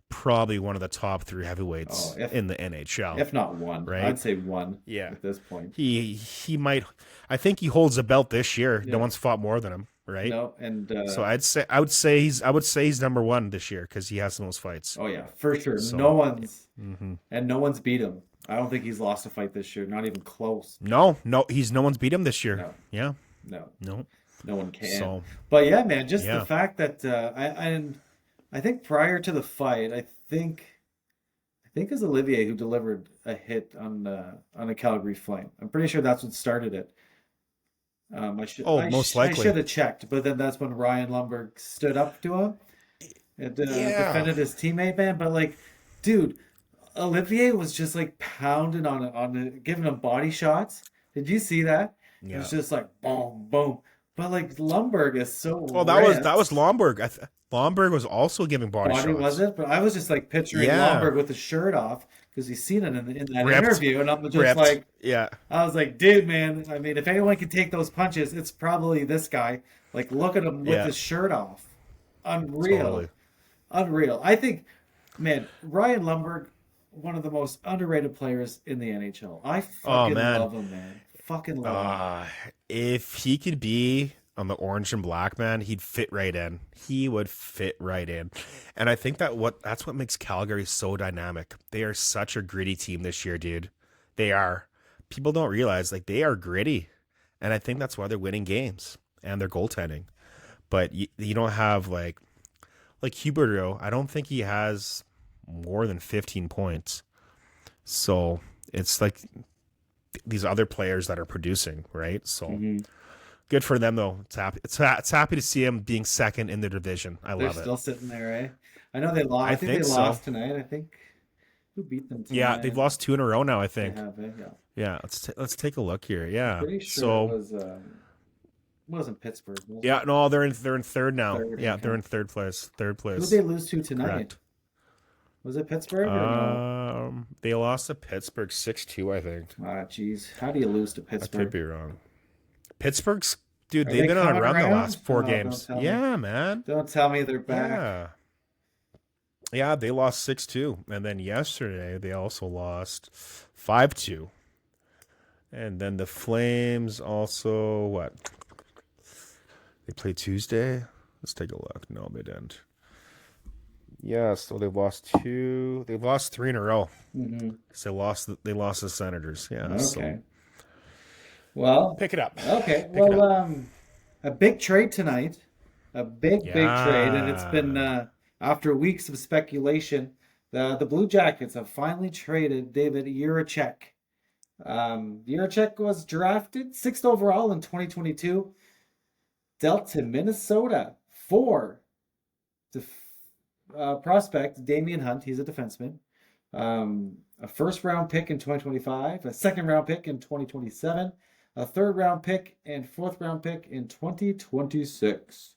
Speaker 2: probably one of the top 3 heavyweights
Speaker 1: Oh,
Speaker 2: in the NHL,
Speaker 1: if not one,
Speaker 2: right?
Speaker 1: I'd say one
Speaker 2: Yeah.
Speaker 1: at this point.
Speaker 2: He might, I think he holds a belt this year. No
Speaker 1: Yeah.
Speaker 2: one's fought more than him, right?
Speaker 1: No, and
Speaker 2: So I would say he's number 1 this year because he has the most fights.
Speaker 1: oh yeah, for sure.
Speaker 2: So
Speaker 1: No one's beat him. I don't think he's lost a fight this year, not even close.
Speaker 2: no one's beat him this year.
Speaker 1: No,
Speaker 2: Yeah,
Speaker 1: no,
Speaker 2: no.
Speaker 1: no one can.
Speaker 2: So
Speaker 1: But yeah, man, just the
Speaker 2: yeah,
Speaker 1: fact that I think prior to the fight, I think it was Olivier who delivered a hit on a Calgary flight. I'm pretty sure that's what started it.
Speaker 2: most
Speaker 1: I
Speaker 2: likely.
Speaker 1: should have checked, but then that's when Ryan Lumberg stood up to him and
Speaker 2: Yeah,
Speaker 1: defended his teammate, man. But like, dude, Olivier was just like pounding giving him body shots. Did you see that? It
Speaker 2: yeah.
Speaker 1: was just like boom, boom. But like Lumberg is so
Speaker 2: Well, that was
Speaker 1: ripped.
Speaker 2: Lomberg. Lomberg was also giving body
Speaker 1: Body was
Speaker 2: shots.
Speaker 1: it? But I was just like picturing
Speaker 2: Yeah,
Speaker 1: Lumberg with his shirt off because he's seen it in that
Speaker 2: ripped,
Speaker 1: interview, and I'm just
Speaker 2: ripped.
Speaker 1: like,
Speaker 2: Yeah,
Speaker 1: I was like, dude, man. I mean, if anyone can take those punches, it's probably this guy. Like, look at him with
Speaker 2: yeah,
Speaker 1: his shirt off.
Speaker 2: totally.
Speaker 1: Unreal. Unreal. I think, man, Ryan Lumberg, one of the most underrated players in the NHL. I
Speaker 2: Oh
Speaker 1: fucking
Speaker 2: man,
Speaker 1: love him, man. Fucking love him.
Speaker 2: if he could be on the orange and black, man, he'd fit right in. He would fit right in. And I think that's what makes Calgary so dynamic. They are such a gritty team this year, dude. They are. People don't realize like they are gritty. And I think that's why they're winning games and they're goaltending. But you don't have like Huberto, I don't think he has more than 15 points. So it's like these other players that are producing, right? So
Speaker 1: Hmm.
Speaker 2: good for them though. It's happy to see him being second in their division. I
Speaker 1: They're
Speaker 2: love it.
Speaker 1: still sitting there, eh? I know they lost.
Speaker 2: I
Speaker 1: I think they
Speaker 2: think so.
Speaker 1: lost tonight. I think who beat them
Speaker 2: Yeah, they've
Speaker 1: tonight?
Speaker 2: lost 2 in a row now, I
Speaker 1: They
Speaker 2: think.
Speaker 1: have, eh? Yeah.
Speaker 2: Yeah, let's take a look here.
Speaker 1: I'm
Speaker 2: Yeah.
Speaker 1: pretty sure it
Speaker 2: So,
Speaker 1: was wasn't Pittsburgh, was it?
Speaker 2: yeah, no, they're in third now.
Speaker 1: Third,
Speaker 2: Yeah, they're
Speaker 1: okay.
Speaker 2: in third place. Third
Speaker 1: Who'd
Speaker 2: place.
Speaker 1: they lose to tonight?
Speaker 2: Correct.
Speaker 1: Was it Pittsburgh or no?
Speaker 2: They lost to Pittsburgh 6-2, I think.
Speaker 1: Ah, jeez. How do you lose to
Speaker 2: I could
Speaker 1: Pittsburgh?
Speaker 2: be wrong. Pittsburgh's dude,
Speaker 1: Are
Speaker 2: they've
Speaker 1: they
Speaker 2: been on a
Speaker 1: coming
Speaker 2: run the
Speaker 1: around?
Speaker 2: last 4
Speaker 1: Oh, don't
Speaker 2: games.
Speaker 1: tell me.
Speaker 2: Yeah, man.
Speaker 1: Don't tell me they're back.
Speaker 2: Yeah. Yeah, they lost 6-2. And then yesterday they also lost 5-2. And then the Flames also, what? They play Tuesday? Let's take a look. No, they didn't. Yeah, so they've lost two. They've lost three in a row.
Speaker 1: Mm-hmm.
Speaker 2: So they lost the Senators. Yeah, so
Speaker 1: Okay. Well,
Speaker 2: pick it up.
Speaker 1: okay.
Speaker 2: Pick it
Speaker 1: Well,
Speaker 2: up.
Speaker 1: a big trade tonight. A big trade, and it's been
Speaker 2: Yeah.
Speaker 1: after weeks of speculation, the Blue Jackets have finally traded David Jiricek. Jiricek was drafted 6th overall in 2022, dealt to Minnesota for the prospect Damian Hunt. He's a defenseman. A first round pick in 2025, a second round pick in 2027, a third round pick, and fourth round pick in 2026.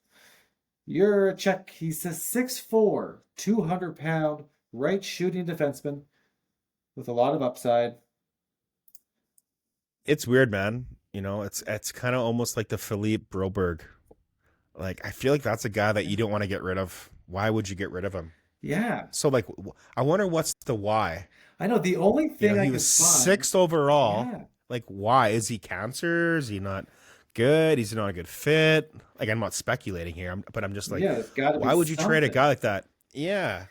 Speaker 1: Jiricek, he's a 6'4", 200-pound right shooting defenseman with a lot of upside.
Speaker 2: It's weird, man. It's kind of almost like the Philippe Broberg. Like, I feel like that's a guy that you don't want to get rid of. Why would you get rid of him?
Speaker 1: Yeah.
Speaker 2: So, like, I wonder what's the why.
Speaker 1: I know the only thing I
Speaker 2: He
Speaker 1: can
Speaker 2: was
Speaker 1: find.
Speaker 2: 6th overall.
Speaker 1: Yeah.
Speaker 2: Like, why? Is he cancer? Is he not good? He's not a good fit. Like, I'm not speculating here, but I'm just like,
Speaker 1: Yeah, it's got to be
Speaker 2: why would you trade a
Speaker 1: something.
Speaker 2: guy like that? Yeah.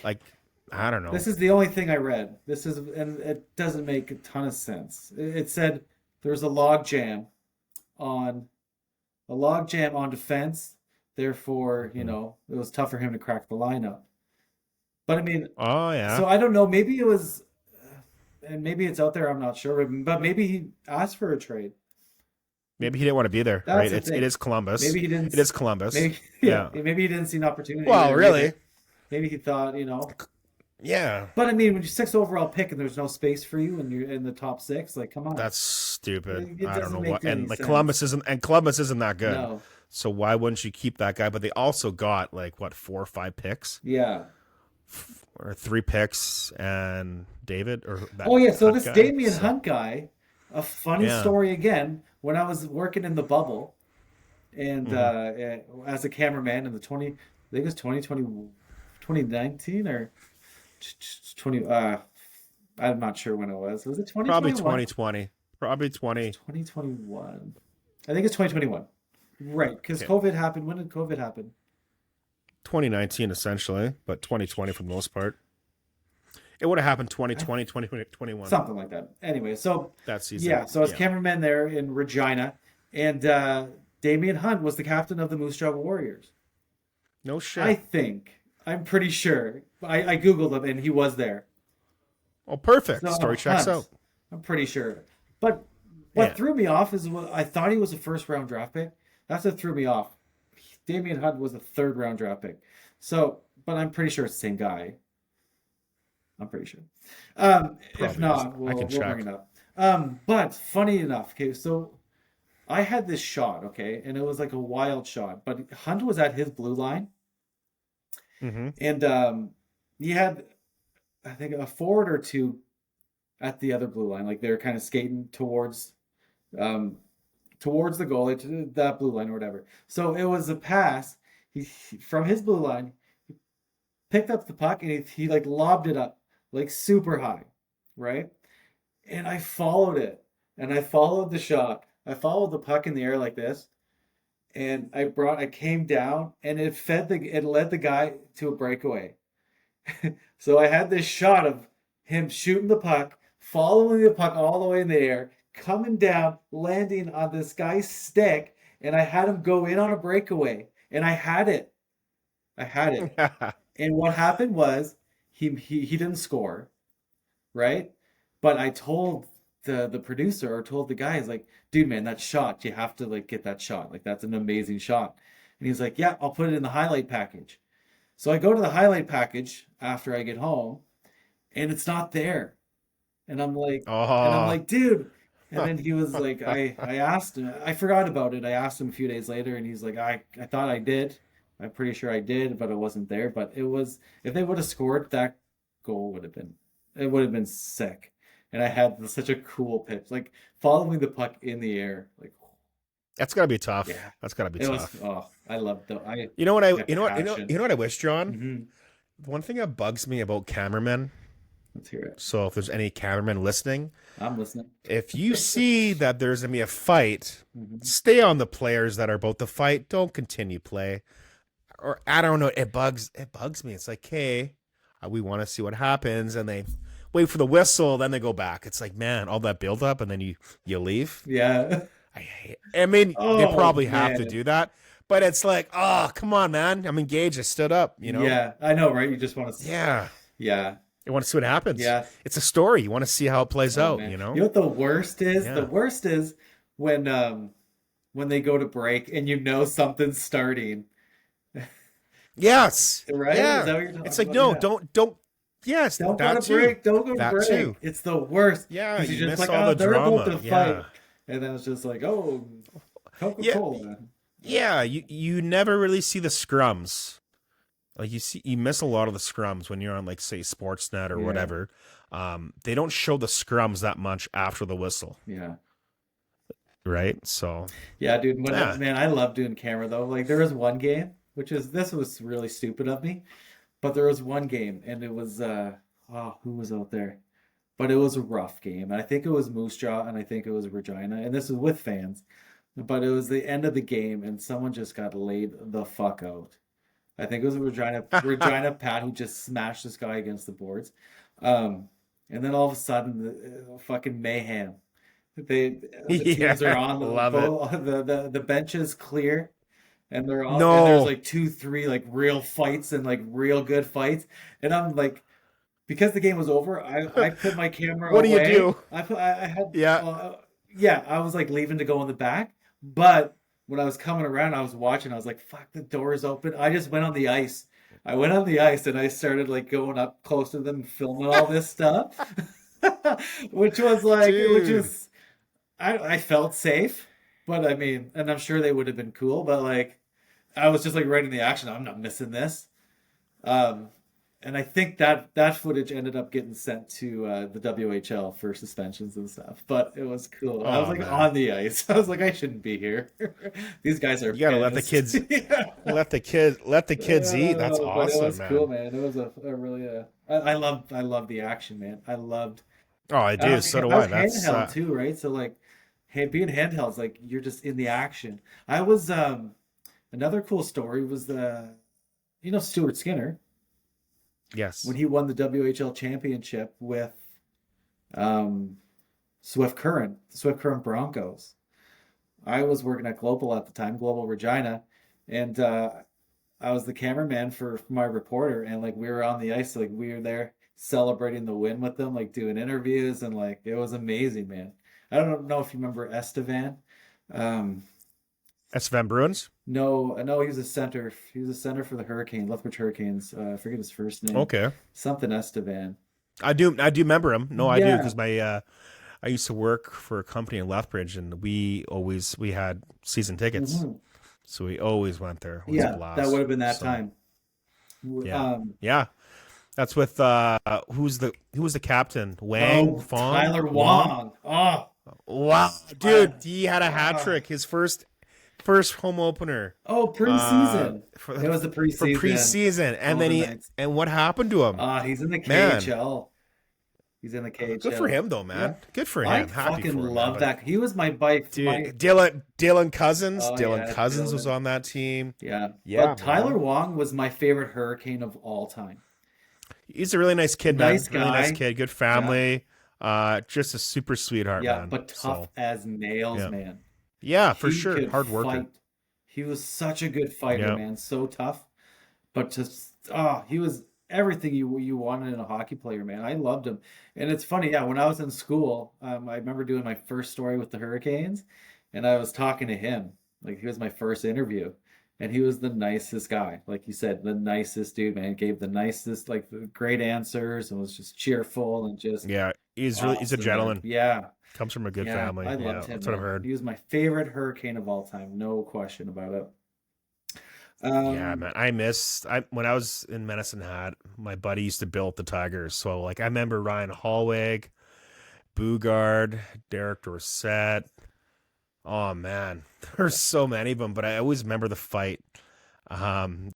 Speaker 1: Like,
Speaker 2: I don't know.
Speaker 1: this is the only thing I read. And it doesn't make a ton of sense. It said there's a log jam on defense. Therefore, it was tough for him to crack the lineup. But I mean,
Speaker 2: Oh, yeah.
Speaker 1: so I don't know. Maybe it was, and maybe it's out there. I'm not sure. But maybe he asked for a trade.
Speaker 2: Maybe he didn't want to be there,
Speaker 1: That's
Speaker 2: right?
Speaker 1: the
Speaker 2: It
Speaker 1: thing.
Speaker 2: is Columbus.
Speaker 1: Maybe he didn't.
Speaker 2: It is Columbus.
Speaker 1: Maybe,
Speaker 2: Yeah.
Speaker 1: maybe he didn't see an opportunity.
Speaker 2: Well,
Speaker 1: there.
Speaker 2: really?
Speaker 1: Maybe he thought,
Speaker 2: Yeah.
Speaker 1: But I mean, when you're 6th overall pick and there's no space for you and you're in the top 6, like, come on.
Speaker 2: That's stupid.
Speaker 1: It
Speaker 2: I don't
Speaker 1: doesn't
Speaker 2: know
Speaker 1: make
Speaker 2: what.
Speaker 1: any
Speaker 2: And like
Speaker 1: sense.
Speaker 2: Columbus isn't that good.
Speaker 1: No.
Speaker 2: So why wouldn't you keep that guy? But they also got like what, 4 or 5 picks,
Speaker 1: Yeah.
Speaker 2: or 3 picks, and David or that.
Speaker 1: Oh yeah. So
Speaker 2: Hunt
Speaker 1: this
Speaker 2: guy.
Speaker 1: Damian
Speaker 2: So-
Speaker 1: Hunt guy, a funny
Speaker 2: Yeah.
Speaker 1: story again. When I was working in the bubble, and as a cameraman in the 20, I think it was 2020, 2019 or 20. I'm not sure when it was. Was it 2021?
Speaker 2: Probably 2020. Probably
Speaker 1: 2021. I think it's 2021. Right, because
Speaker 2: Okay.
Speaker 1: COVID happened. When did COVID happen?
Speaker 2: 2019 essentially, but 2020 for the most part. It would have happened 2020, 2021.
Speaker 1: Something like that. Anyway, so
Speaker 2: That season.
Speaker 1: yeah, so I was
Speaker 2: Yeah.
Speaker 1: cameraman there in Regina, and Damian Hunt was the captain of the Moose Jaw Warriors.
Speaker 2: No shit.
Speaker 1: I'm pretty sure. I Googled him and he was there.
Speaker 2: Oh, perfect.
Speaker 1: So,
Speaker 2: Story checks
Speaker 1: Hunt,
Speaker 2: out.
Speaker 1: I'm pretty sure. But what
Speaker 2: Yeah.
Speaker 1: threw me off is I thought he was a first round draft pick. That's what threw me off. Damian Hunt was a third round draft pick. So, but I'm pretty sure it's the same guy. I'm pretty sure. If
Speaker 2: Probably
Speaker 1: not,
Speaker 2: is. I
Speaker 1: we'll
Speaker 2: can check.
Speaker 1: bring it up. But funny enough, okay, so I had this shot, okay, and it was like a wild shot, but Hunt was at his blue line,
Speaker 2: Mm-hmm.
Speaker 1: and he had, I think, a forward or two at the other blue line, like they're kind of skating um, towards the goal, to that blue line or whatever. So it was a pass. He from his blue line, he picked up the puck and he like lobbed it up like super high, right? And I followed it, and I followed the shot. I followed the puck in the air like this, and I came down, and it led the guy to a breakaway. So I had this shot of him shooting the puck, following the puck all the way in the air, coming down, landing on this guy's stick, and I had him go in on a breakaway, and I had it. And what happened was he didn't score, right? But I told the producer, or told the guys, like, dude, man, that shot, you have to like get that shot. Like, that's an amazing shot. And he's like, yeah, I'll put it in the highlight package. So I go to the highlight package after I get home, and it's not there. And I'm
Speaker 2: Oh.
Speaker 1: like, dude. And then he was like, I asked him, I forgot about it. I asked him a few days later, and he's like, I thought I did. I'm pretty sure I did, but it wasn't there. But it was, if they would have scored, that goal would have been sick. And I had such a cool pitch, like following the puck in the air. Like,
Speaker 2: That's gotta be tough.
Speaker 1: yeah,
Speaker 2: That's gotta be
Speaker 1: it was,
Speaker 2: tough.
Speaker 1: oh, I loved it.
Speaker 2: You know what I
Speaker 1: Get
Speaker 2: you know what
Speaker 1: passion.
Speaker 2: you know what I wish, John?
Speaker 1: Mhm.
Speaker 2: One thing that bugs me about cameramen
Speaker 1: Let's hear it.
Speaker 2: So if there's any cameramen listening,
Speaker 1: I'm listening.
Speaker 2: if you see that there's gonna be a fight,
Speaker 1: Mhm.
Speaker 2: stay on the players that are about to fight. Don't continue play. Or I don't know. It bugs me. It's like, hey, we want to see what happens, and they wait for the whistle, then they go back. It's like, man, all that build up, and then you leave.
Speaker 1: Yeah.
Speaker 2: I mean, they
Speaker 1: Oh
Speaker 2: probably have to
Speaker 1: man.
Speaker 2: do that, but it's like, oh, come on, man. I'm engaged. I stood up.
Speaker 1: Yeah, I know, right? You just want to.
Speaker 2: Yeah.
Speaker 1: Yeah.
Speaker 2: You want to see what happens.
Speaker 1: Yeah.
Speaker 2: It's a story. You want to see how it plays
Speaker 1: Oh
Speaker 2: out.
Speaker 1: man. You know what the worst is? The
Speaker 2: Yeah.
Speaker 1: worst is when they go to break and you know something's starting.
Speaker 2: Yes.
Speaker 1: Right? Is
Speaker 2: Yeah.
Speaker 1: that what you're
Speaker 2: It's
Speaker 1: talking
Speaker 2: like,
Speaker 1: about?
Speaker 2: no,
Speaker 1: Yeah.
Speaker 2: don't. Yes,
Speaker 1: Don't go
Speaker 2: that
Speaker 1: to
Speaker 2: too.
Speaker 1: break. Don't go to
Speaker 2: That
Speaker 1: break.
Speaker 2: too.
Speaker 1: It's the worst.
Speaker 2: Yeah,
Speaker 1: Because
Speaker 2: you
Speaker 1: you're just
Speaker 2: miss
Speaker 1: like,
Speaker 2: all
Speaker 1: oh,
Speaker 2: the
Speaker 1: they're about
Speaker 2: drama.
Speaker 1: to fight.
Speaker 2: Yeah.
Speaker 1: And then it's just like, oh,
Speaker 2: Yeah.
Speaker 1: Coca-Cola.
Speaker 2: Yeah, you never really see the scrums. Like you miss a lot of the scrums when you're on, like, say, Sportsnet or
Speaker 1: Yeah.
Speaker 2: whatever. They don't show the scrums that much after the whistle,
Speaker 1: Yeah.
Speaker 2: right? So
Speaker 1: Yeah, dude.
Speaker 2: yeah.
Speaker 1: Man, I love doing camera though. Like there was one game, this was really stupid of me, but there was one game and it was oh, who was out there? But it was a rough game. I think it was Moose Jaw and I think it was Regina. And this was with fans. But it was the end of the game and someone just got laid the fuck out. I think it was a Regina Pat who just smashed this guy against the boards. And then all of a sudden the fucking mayhem. The
Speaker 2: Yeah,
Speaker 1: teams are on
Speaker 2: love it.
Speaker 1: the bench is clear and they're all and there's
Speaker 2: No.
Speaker 1: like two, three like real fights and like real good fights. And I'm like because the game was over, I put my camera
Speaker 2: What do you
Speaker 1: away.
Speaker 2: do?
Speaker 1: I had
Speaker 2: Yeah.
Speaker 1: yeah, I was like leaving to go in the back, but when I was coming around, I was watching. I was like, "Fuck, the door is open." I just went on the ice. I went on the ice and I started like going up close to them, filming all this stuff, which
Speaker 2: Dude.
Speaker 1: was I felt safe, but I mean, and I'm sure they would have been cool, but like I was just like right in the action. I'm not missing this. Um, and I think that footage ended up getting sent to the WHL for suspensions and stuff. But it was cool. I was
Speaker 2: Oh,
Speaker 1: like
Speaker 2: man.
Speaker 1: on the ice. I was like, I shouldn't be here. These guys are
Speaker 2: You gotta let the
Speaker 1: pissed.
Speaker 2: kids
Speaker 1: Yeah.
Speaker 2: let the kids eat. That's
Speaker 1: But it
Speaker 2: awesome,
Speaker 1: was cool,
Speaker 2: man.
Speaker 1: man. It was a really I love the action, man. I loved
Speaker 2: Oh, I do. So do
Speaker 1: I was
Speaker 2: I. That's
Speaker 1: handheld too, right? So like, hey, being handheld is like you're just in the action. I was another cool story was Stuart Skinner
Speaker 2: yes.
Speaker 1: when he won the WHL championship with um the Swift Current Broncos. I was working at Global at the time, Global Regina, and I was the cameraman for my reporter, and like we were on the ice, like we were there celebrating the win with them, like doing interviews, and like it was amazing, man. I don't know if you remember Estevan. Um,
Speaker 2: SV Bruins.
Speaker 1: no, he was a center. He was a center for the Lethbridge Hurricanes. I forget his first name.
Speaker 2: Okay.
Speaker 1: Something Estevan.
Speaker 2: I do remember him. No, I do
Speaker 1: Yeah.
Speaker 2: because my I used to work for a company in Lethbridge, and we had season tickets,
Speaker 1: Mhm.
Speaker 2: so we always went there. It was a
Speaker 1: Yeah, that would
Speaker 2: blast.
Speaker 1: have been that
Speaker 2: So
Speaker 1: time.
Speaker 2: yeah,
Speaker 1: Um,
Speaker 2: yeah. That's with who was the captain?
Speaker 1: oh, Tyler
Speaker 2: Wong.
Speaker 1: Wong. Oh,
Speaker 2: Wow,
Speaker 1: I,
Speaker 2: dude, he had a hat
Speaker 1: ah.
Speaker 2: trick. His first home opener.
Speaker 1: Oh,
Speaker 2: Uh,
Speaker 1: preseason.
Speaker 2: for
Speaker 1: It was the
Speaker 2: for
Speaker 1: preseason.
Speaker 2: preseason, and then
Speaker 1: Golden Knights.
Speaker 2: what happened to him?
Speaker 1: He's in the
Speaker 2: Man,
Speaker 1: KHL. He's in the
Speaker 2: good for
Speaker 1: KHL.
Speaker 2: him though,
Speaker 1: Yeah.
Speaker 2: man. Good for
Speaker 1: I
Speaker 2: him. Happy
Speaker 1: fucking
Speaker 2: for him, man.
Speaker 1: love
Speaker 2: But
Speaker 1: that. He was my bike. My
Speaker 2: dude, Dylan Cousins.
Speaker 1: oh
Speaker 2: Dylan
Speaker 1: yeah,
Speaker 2: Cousins was
Speaker 1: Dylan.
Speaker 2: on that team.
Speaker 1: Yeah.
Speaker 2: Yeah,
Speaker 1: But Tyler
Speaker 2: man.
Speaker 1: Wong was my favorite Hurricane of all time.
Speaker 2: He's a really nice kid, man.
Speaker 1: Nice
Speaker 2: Really nice
Speaker 1: guy.
Speaker 2: kid. Good
Speaker 1: Yeah.
Speaker 2: family. Just a super sweetheart,
Speaker 1: Yeah,
Speaker 2: man.
Speaker 1: but tough
Speaker 2: So
Speaker 1: as nails,
Speaker 2: yeah,
Speaker 1: man.
Speaker 2: yeah, for
Speaker 1: He
Speaker 2: sure.
Speaker 1: could
Speaker 2: Hard worker.
Speaker 1: fight. He was such a good fighter,
Speaker 2: Yeah.
Speaker 1: man. So tough. But just he was everything you wanted in a hockey player, man. I loved him. And it's funny, yeah, when I was in school, I remember doing my first story with the Hurricanes, and I was talking to him. Like he was my first interview. And he was the nicest guy. Like you said, the nicest dude, man. Gave the nicest, like the great answers and was just cheerful and just
Speaker 2: Yeah, he's a
Speaker 1: awesome, man.
Speaker 2: gentleman.
Speaker 1: Yeah.
Speaker 2: Comes from a good
Speaker 1: Yeah,
Speaker 2: family.
Speaker 1: I
Speaker 2: Yeah,
Speaker 1: loved him,
Speaker 2: that's what I've
Speaker 1: man.
Speaker 2: heard.
Speaker 1: He was my favorite Hurricane of all time, no question about it.
Speaker 2: Yeah,
Speaker 1: Um,
Speaker 2: man. When I was in Medicine Hat, my buddy used to build the Tigers. So like I remember Ryan Hallweg, Bugard, Derek Dorsett. Oh man, there's so many of them, but I always remember the fight.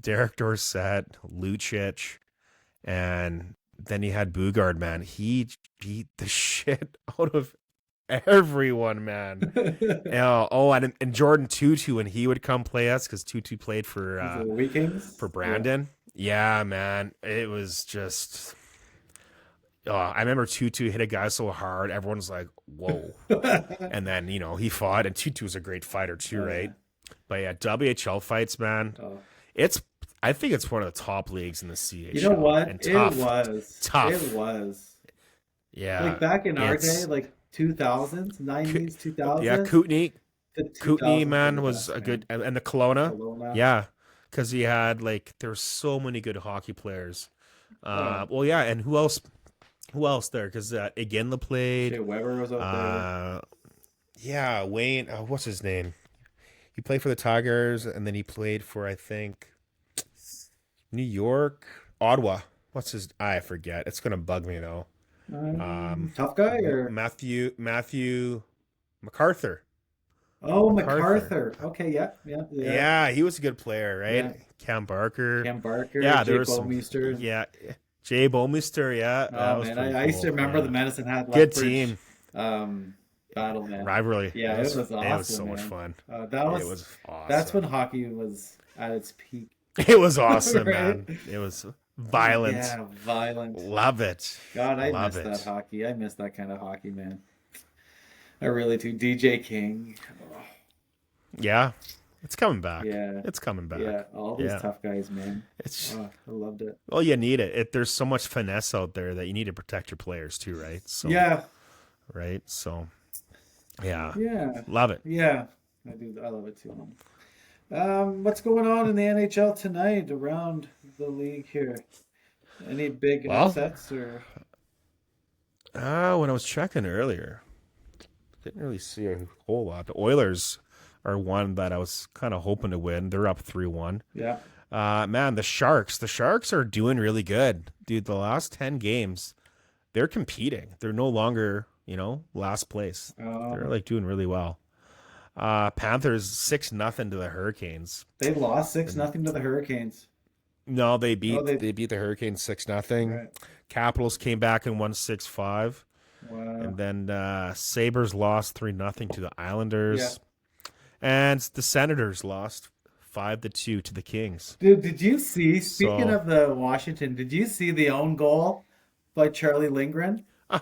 Speaker 2: Derek Dorsett, Lucic, and then he had Bugard, man. He beat the shit out of everyone, man. And Jordan Tutu, when he would come play us, because Tutu played
Speaker 1: The Vikings.
Speaker 2: for Brandon. Yeah, man. It was just. Oh, I remember Tutu hit a guy so hard, everyone's like, "Whoa!" And then he fought, and Tutu was a great fighter too, right? But yeah, WHL fights, man. It's I think it's one of the top leagues in the CHL.
Speaker 1: You know what?
Speaker 2: And tough, tough.
Speaker 1: It was.
Speaker 2: Yeah.
Speaker 1: Like back in our day, like 2000s, 90s, 2000s.
Speaker 2: Yeah, Kootenay, man, was a good, and the Kelowna. Yeah, because he had there were so many good hockey players. Well, yeah, and who else? Who else there? Because Iginla played.
Speaker 1: Shea Weber was up there.
Speaker 2: Yeah, Wayne. What's his name? He played for the Tigers, and then he played for, I think, New York, Ottawa. What's his? I forget. It's gonna bug me though.
Speaker 1: Tough guy or
Speaker 2: Matthew MacArthur.
Speaker 1: Oh, MacArthur. Okay, yeah.
Speaker 2: Yeah, he was a good player, right?
Speaker 1: Yeah.
Speaker 2: Cam Barker.
Speaker 1: Yeah,
Speaker 2: there
Speaker 1: Jay
Speaker 2: was
Speaker 1: Bouwmeester.
Speaker 2: Jay Bouwmeester. Yeah,
Speaker 1: Oh man, I used to remember the Medicine Hat
Speaker 2: good
Speaker 1: Lethbridge,
Speaker 2: team.
Speaker 1: battle, man.
Speaker 2: Rivalry.
Speaker 1: Yeah, it was awesome.
Speaker 2: It was so
Speaker 1: man.
Speaker 2: much fun.
Speaker 1: It
Speaker 2: was awesome.
Speaker 1: That's when hockey was at its peak.
Speaker 2: It was awesome,
Speaker 1: Right?
Speaker 2: man. It was violent.
Speaker 1: Yeah, violent.
Speaker 2: Love it.
Speaker 1: God, I
Speaker 2: Love
Speaker 1: miss
Speaker 2: it.
Speaker 1: that hockey. I miss that kind of hockey, man. I really do. DJ King. Oh,
Speaker 2: Yeah, it's coming back.
Speaker 1: yeah,
Speaker 2: It's coming back.
Speaker 1: yeah. All these
Speaker 2: Yeah.
Speaker 1: tough guys, man.
Speaker 2: It's
Speaker 1: Oh, I loved it.
Speaker 2: well, you need it. There's so much finesse out there that you need to protect your players too, right? So
Speaker 1: Yeah,
Speaker 2: right. So yeah,
Speaker 1: yeah,
Speaker 2: love it.
Speaker 1: yeah. I do. I love it too. What's going on in the NHL tonight around the league here? Any big
Speaker 2: Well,
Speaker 1: upsets or?
Speaker 2: when I was checking earlier, didn't really see a whole lot. The Oilers are one that I was kind of hoping to win. They're up 3-1.
Speaker 1: Yeah.
Speaker 2: Man, the Sharks are doing really good, dude. The last 10 games, they're competing. They're no longer, last place. They're doing really well. Panthers 6-0 to the Hurricanes.
Speaker 1: They lost 6-0 to the Hurricanes.
Speaker 2: No, they beat
Speaker 1: Oh,
Speaker 2: they beat the Hurricanes 6-0.
Speaker 1: Right.
Speaker 2: Capitals came back and won 6-5.
Speaker 1: Wow.
Speaker 2: And then Sabres lost 3-0 to the Islanders.
Speaker 1: Yeah.
Speaker 2: And the Senators lost 5-2 to the Kings.
Speaker 1: Dude, did you see, speaking
Speaker 2: So-
Speaker 1: of the Washington, did you see the own goal by Charlie Lindgren?
Speaker 2: Of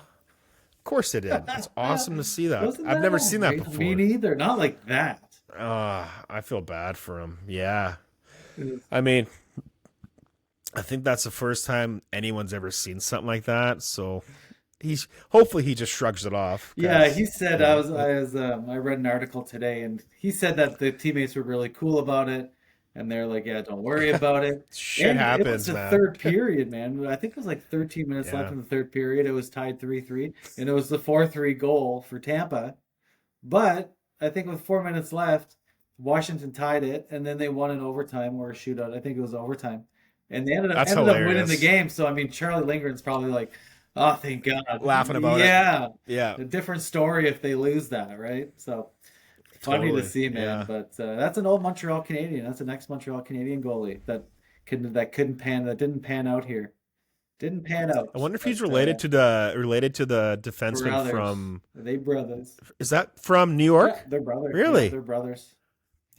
Speaker 2: course it did. It's awesome to see that.
Speaker 1: Wasn't
Speaker 2: I've never
Speaker 1: that
Speaker 2: seen that
Speaker 1: outrageous?
Speaker 2: before.
Speaker 1: Me neither. Not like that.
Speaker 2: I feel bad for him. Yeah.
Speaker 1: It was-
Speaker 2: I mean, I think that's the first time anyone's ever seen something like that. So hopefully he just shrugs it off.
Speaker 1: Yeah, he said I read an article today, and he said that the teammates were really cool about it, and they're like, "Yeah, don't worry about it."
Speaker 2: Shit
Speaker 1: And
Speaker 2: happens,
Speaker 1: it was the
Speaker 2: man.
Speaker 1: third period, man. I think it was like 13 minutes left
Speaker 2: Yeah.
Speaker 1: in the third period. It was tied 3-3, and it was the 4-3 goal for Tampa. But I think with 4 minutes left, Washington tied it, and then they won in overtime or a shootout. I think it was overtime, and they ended up
Speaker 2: That's
Speaker 1: winning
Speaker 2: hilarious.
Speaker 1: the game. So I mean, Charlie Lindgren's probably like, "Oh, thank God,"
Speaker 2: Laughing about it.
Speaker 1: Yeah,
Speaker 2: Yeah.
Speaker 1: a different story if they lose that, right? So funny
Speaker 2: Totally,
Speaker 1: to see, man.
Speaker 2: yeah.
Speaker 1: But that's an old Montreal Canadian. That's an ex-Montreal Canadian goalie that didn't pan out here. Didn't pan out.
Speaker 2: I wonder if he's
Speaker 1: But,
Speaker 2: related to the defenseman
Speaker 1: brothers.
Speaker 2: from.
Speaker 1: Are they brothers?
Speaker 2: Is that from New York?
Speaker 1: Yeah, they're brothers.
Speaker 2: Really?
Speaker 1: Yeah, they're brothers.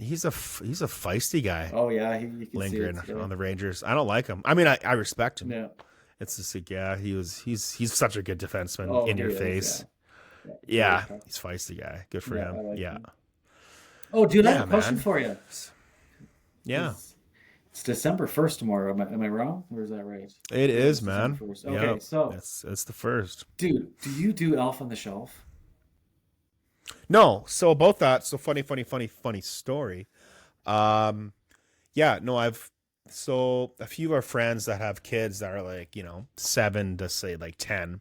Speaker 2: He's a feisty guy.
Speaker 1: Oh yeah, you can
Speaker 2: Lindgren
Speaker 1: see it. today.
Speaker 2: on the Rangers. I don't like him. I mean, I respect him.
Speaker 1: Yeah.
Speaker 2: It's just like, yeah, he's such a good defenseman
Speaker 1: Oh,
Speaker 2: in
Speaker 1: he
Speaker 2: your
Speaker 1: is,
Speaker 2: face.
Speaker 1: yeah.
Speaker 2: Yeah,
Speaker 1: Very tough.
Speaker 2: he's feisty guy. Good for
Speaker 1: Yeah, I
Speaker 2: him.
Speaker 1: like
Speaker 2: Yeah.
Speaker 1: him. Oh, dude, I
Speaker 2: Yeah,
Speaker 1: have a question
Speaker 2: man.
Speaker 1: for you.
Speaker 2: Yeah.
Speaker 1: It's December 1st tomorrow. Am I wrong? Or is that right?
Speaker 2: It is,
Speaker 1: It's
Speaker 2: man.
Speaker 1: December 1st.
Speaker 2: Yeah.
Speaker 1: Okay, so
Speaker 2: It's the first.
Speaker 1: dude, do you do Elf on the Shelf?
Speaker 2: No, so about that, so funny story. Yeah, no, so a few of our friends that have kids that are like, 7 to say like 10,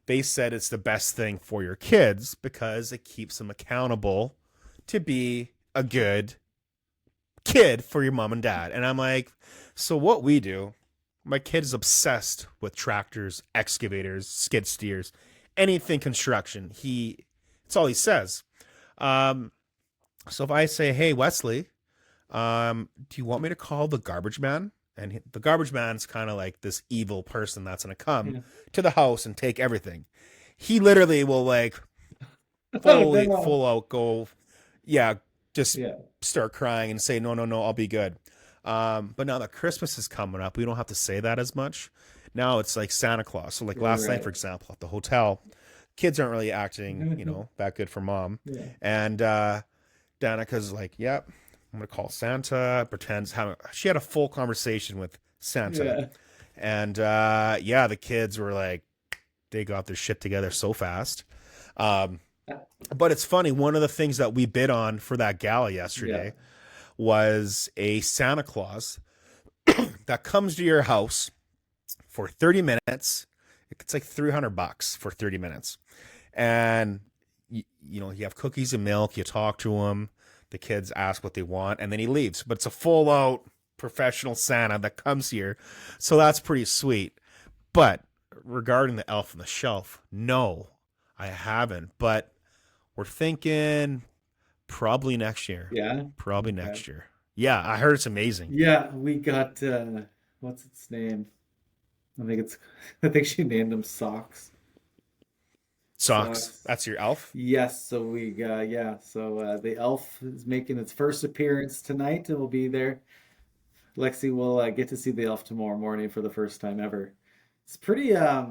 Speaker 2: they said it's the best thing for your kids because it keeps them accountable to be a good kid for your mom and dad. And I'm like, so what we do, my kid is obsessed with tractors, excavators, skid steers, anything construction. It's all he says. So if I say, hey, Wesley, do you want me to call the garbage man and the garbage man's kind of like this evil person that's gonna come
Speaker 1: Yeah.
Speaker 2: to the house and take everything. He literally will like
Speaker 1: Oh, no.
Speaker 2: full out go, yeah, just
Speaker 1: Yeah.
Speaker 2: start crying and say, no, no, no, I'll be good. But now that Christmas is coming up, we don't have to say that as much. Now it's like Santa Claus. So like last night,
Speaker 1: Right.
Speaker 2: for example, at the hotel, kids aren't really acting, that good for mom.
Speaker 1: Yeah.
Speaker 2: And Danica's like, yep, I'm gonna call Santa, pretends she had a full conversation with Santa.
Speaker 1: Yeah.
Speaker 2: And yeah, the kids were like, they got their shit together so fast. But it's funny, one of the things that we bid on for that gala yesterday was a Santa Claus that comes to your house for 30 minutes. It's like $300 for 30 minutes. And you have cookies and milk, you talk to him, the kids ask what they want, and then he leaves. But it's a full out professional Santa that comes here. So that's pretty sweet. But regarding the elf on the shelf, no, I haven't. But we're thinking probably next year.
Speaker 1: Yeah.
Speaker 2: Probably
Speaker 1: Okay.
Speaker 2: next year. Yeah, I heard it's amazing.
Speaker 1: Yeah, we got what's its name? I think she named him Socks.
Speaker 2: Socks.
Speaker 1: Socks.
Speaker 2: That's your elf?
Speaker 1: Yes, so we so the elf is making its first appearance tonight and will be there. Lexi will get to see the elf tomorrow morning for the first time ever. It's pretty I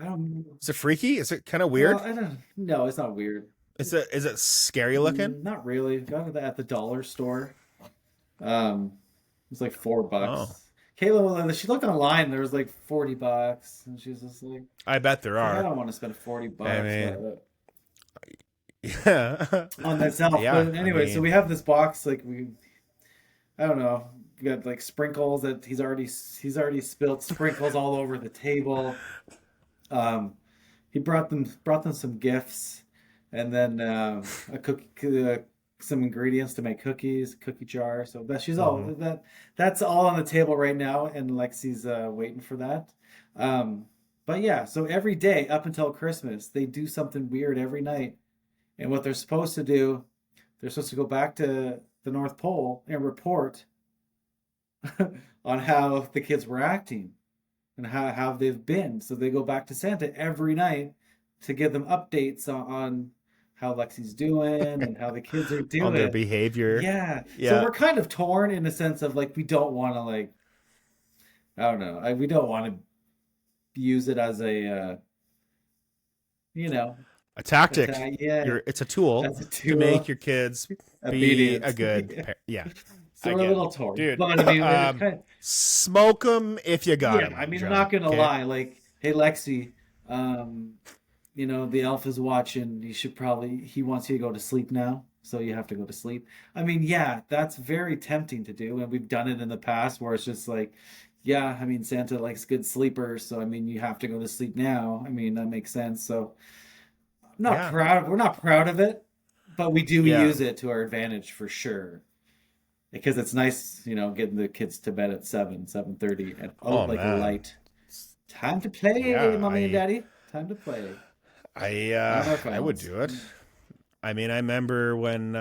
Speaker 1: don't
Speaker 2: Is it freaky? Is it kind of
Speaker 1: well,
Speaker 2: weird?
Speaker 1: I don't no, it's not weird.
Speaker 2: Is it scary looking?
Speaker 1: Not really. Got it at the dollar store. It's like
Speaker 2: Oh,
Speaker 1: $4. Kayla, she looked online. There was like $40, and she's just like,
Speaker 2: I bet there
Speaker 1: I
Speaker 2: are.
Speaker 1: don't want to spend
Speaker 2: I
Speaker 1: $40
Speaker 2: mean, yeah.
Speaker 1: on this elf.
Speaker 2: Yeah,
Speaker 1: But
Speaker 2: I
Speaker 1: anyway, so
Speaker 2: mean,
Speaker 1: we have this box. I don't know. We got like sprinkles that he's already spilled sprinkles all over the table. Um, he brought them some gifts, and then a cookie, some ingredients to make cookies, cookie jar. So
Speaker 2: mhm.
Speaker 1: that's all on the table right now, and Lexi's waiting for that. Um, but yeah, so every day up until Christmas, they do something weird every night, and what they're supposed to do, they're supposed to go back to the North Pole and report on how the kids were acting and how they've been. So they go back to Santa every night to give them updates on how Lexi's doing and how the kids are
Speaker 2: On their
Speaker 1: doing.
Speaker 2: behavior.
Speaker 1: Yeah. So
Speaker 2: Yeah.
Speaker 1: we're kind of torn in a sense of like we don't want to I don't know. We don't want to use it as you know,
Speaker 2: A tactic.
Speaker 1: yeah,
Speaker 2: It's a tool
Speaker 1: as a
Speaker 2: to make
Speaker 1: tool.
Speaker 2: your kids be a
Speaker 1: Obedience.
Speaker 2: good yeah,
Speaker 1: So
Speaker 2: I
Speaker 1: we're a
Speaker 2: get it.
Speaker 1: little torn.
Speaker 2: Dude,
Speaker 1: But I mean, we're kind of,
Speaker 2: smoke them if you got
Speaker 1: yeah,
Speaker 2: them,
Speaker 1: I mean, I'm
Speaker 2: John.
Speaker 1: not gonna
Speaker 2: Okay?
Speaker 1: lie. Like, hey, Lexi, um, the elf is watching. He wants you to go to sleep now, so you have to go to sleep. I mean, yeah, that's very tempting to do, and we've done it in the past where it's just like, yeah, I mean, Santa likes good sleepers, so I mean, you have to go to sleep now. I mean, that makes sense. So,
Speaker 2: Yeah.
Speaker 1: we're not proud of it, but we do
Speaker 2: Yeah.
Speaker 1: use it to our advantage for sure. Because it's nice, getting the kids to bed at 7:30, and
Speaker 2: Oh
Speaker 1: out like a
Speaker 2: man.
Speaker 1: light. Time to play,
Speaker 2: Yeah,
Speaker 1: mommy and daddy. Time to play on our
Speaker 2: I would
Speaker 1: phones.
Speaker 2: do it. I mean, I remember when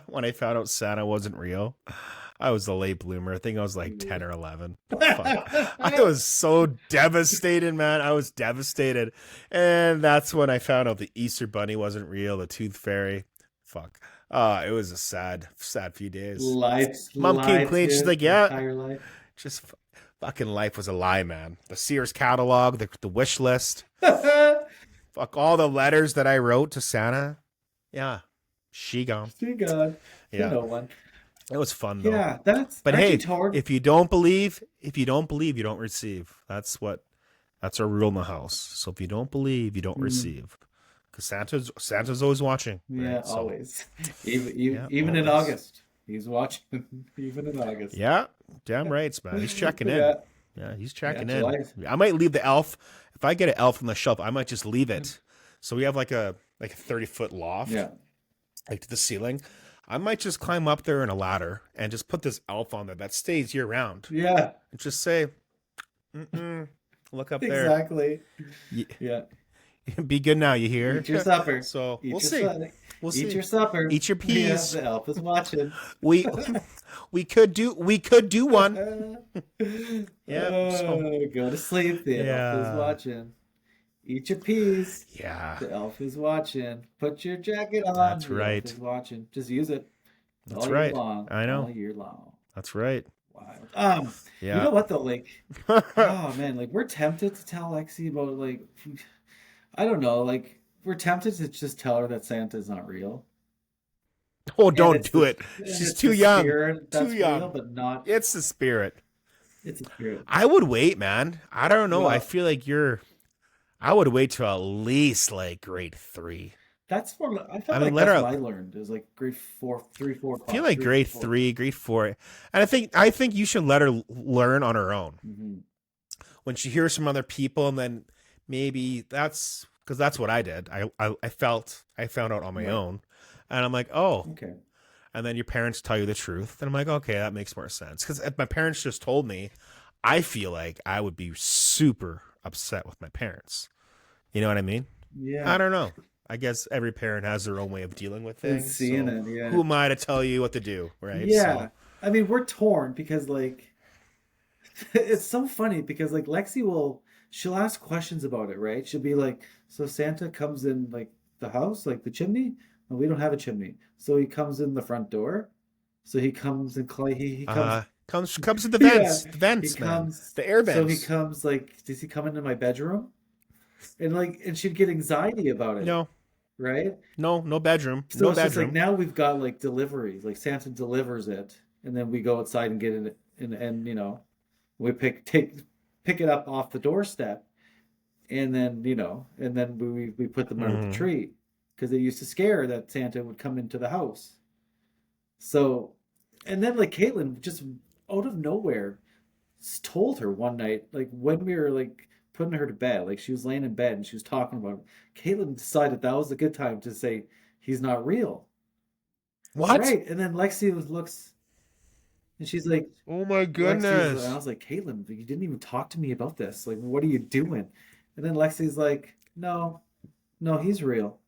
Speaker 2: when I found out Santa wasn't real. I was a late bloomer. I think I was like 10 or 11. Fuck. I was so devastated, man. I was devastated. And that's when I found out the Easter Bunny wasn't real, the Tooth Fairy. Fuck. It was a sad, sad few days. Mom came
Speaker 1: Lied to
Speaker 2: clean. She's
Speaker 1: you
Speaker 2: like,
Speaker 1: your
Speaker 2: yeah,
Speaker 1: entire life.
Speaker 2: just fucking life was a lie, man. The Sears catalog, the wish list. Fuck all the letters that I wrote to Santa. Yeah. She gone.
Speaker 1: Dear God, to
Speaker 2: Yeah.
Speaker 1: no one.
Speaker 2: It was fun though.
Speaker 1: Yeah, that's
Speaker 2: But
Speaker 1: aren't you
Speaker 2: hey,
Speaker 1: torn?
Speaker 2: if you don't believe, you don't receive. That's our rule in the house. So if you don't believe, you don't
Speaker 1: Mm,
Speaker 2: receive. Because Santa's always watching,
Speaker 1: yeah,
Speaker 2: right? So
Speaker 1: always. Even
Speaker 2: yeah,
Speaker 1: even in
Speaker 2: always.
Speaker 1: August, he's watching. Even in August.
Speaker 2: Yeah, damn right, man. He's checking in.
Speaker 1: Yeah,
Speaker 2: Yeah, he's
Speaker 1: yeah.
Speaker 2: checking in.
Speaker 1: July.
Speaker 2: I might leave the elf. If I get an elf on the shelf, I might just leave it. So we have like a 30-foot loft,
Speaker 1: Yeah,
Speaker 2: like to the ceiling. I might just climb up there in a ladder and just put this elf on there that stays year round.
Speaker 1: yeah.
Speaker 2: And just say, look up there.
Speaker 1: Exactly.
Speaker 2: Y-
Speaker 1: Yeah.
Speaker 2: Be good now, you hear?
Speaker 1: Eat your supper.
Speaker 2: So
Speaker 1: Eat
Speaker 2: we'll
Speaker 1: your
Speaker 2: see.
Speaker 1: supper.
Speaker 2: We'll
Speaker 1: Eat
Speaker 2: see.
Speaker 1: your supper.
Speaker 2: Eat your
Speaker 1: Yeah,
Speaker 2: peas.
Speaker 1: the elf is watching.
Speaker 2: We we could do one. Yeah. So
Speaker 1: Go to sleep. The elf is
Speaker 2: yeah.
Speaker 1: watching. Eat your peas.
Speaker 2: Yeah.
Speaker 1: The elf is watching. Put your jacket on.
Speaker 2: That's
Speaker 1: The elf
Speaker 2: right.
Speaker 1: is watching. Just use it
Speaker 2: That's
Speaker 1: all year
Speaker 2: right.
Speaker 1: long.
Speaker 2: I know.
Speaker 1: All year long.
Speaker 2: That's right.
Speaker 1: Wild. You
Speaker 2: Yeah.
Speaker 1: know what though? Like, oh man, like we're tempted to tell Lexi about like, I don't know, like we're tempted to just tell her that Santa's not real,
Speaker 2: Oh,
Speaker 1: and
Speaker 2: don't do it. She's
Speaker 1: it's
Speaker 2: too
Speaker 1: the
Speaker 2: young.
Speaker 1: spirit
Speaker 2: Too
Speaker 1: that's real,
Speaker 2: young.
Speaker 1: but not.
Speaker 2: It's the spirit.
Speaker 1: It's a spirit.
Speaker 2: I would wait, man. I don't know. I
Speaker 1: Well,
Speaker 2: feel like I would wait till at least like grade 3.
Speaker 1: that's more. I
Speaker 2: I
Speaker 1: felt
Speaker 2: mean,
Speaker 1: like
Speaker 2: let
Speaker 1: that's
Speaker 2: her.
Speaker 1: what I learned. It was like grade four, 3, 4,
Speaker 2: I feel
Speaker 1: 5,
Speaker 2: like
Speaker 1: 3,
Speaker 2: grade
Speaker 1: 4.
Speaker 2: 3, grade 4, and I think you should let her learn on her own
Speaker 1: Mm-hmm.
Speaker 2: when she hears from other people, and then maybe that's because that's what I did. I found out on my
Speaker 1: Right.
Speaker 2: own, and I'm like, oh,
Speaker 1: Okay.
Speaker 2: and then your parents tell you the truth, and I'm like, okay, that makes more sense. Because if my parents just told me, I feel like I would be super upset with my parents. You know what I mean?
Speaker 1: Yeah.
Speaker 2: I don't know. I guess every parent has their own way of dealing with
Speaker 1: And
Speaker 2: things.
Speaker 1: seeing
Speaker 2: So
Speaker 1: it. Yeah.
Speaker 2: who am I to tell you what to do, right?
Speaker 1: Yeah.
Speaker 2: So
Speaker 1: I mean, we're torn because like it's so funny because like she'll ask questions about it, right? She'll be like, so Santa comes in like the house, like the chimney? No, we don't have a chimney. So he comes in the front door. So he comes and he comes
Speaker 2: comes to the
Speaker 1: yeah,
Speaker 2: vents,
Speaker 1: he
Speaker 2: man,
Speaker 1: comes
Speaker 2: the air
Speaker 1: so he
Speaker 2: vents.
Speaker 1: comes like does he come into my bedroom? And she'd get anxiety about it,
Speaker 2: No,
Speaker 1: right?
Speaker 2: no bedroom,
Speaker 1: So
Speaker 2: no
Speaker 1: it's just like
Speaker 2: bedroom.
Speaker 1: now we've got like deliveries, like Santa delivers it, and then we go outside and get it, and we pick it up off the doorstep, and then and then we put them under the
Speaker 2: Hmm.
Speaker 1: tree because it used to scare her that Santa would come into the house. So, and then like Caitlin just out of nowhere told her one night, like when we were like putting her to bed, like she was laying in bed and she was talking about it. Caitlin decided that was a good time to say he's not real.
Speaker 2: What?
Speaker 1: Right. And then Lexi looks and she's like,
Speaker 2: Oh my
Speaker 1: and I
Speaker 2: goodness!
Speaker 1: was like, Caitlin, you didn't even talk to me about this. Like, what are you doing? And then Lexi's like, no, no, he's real.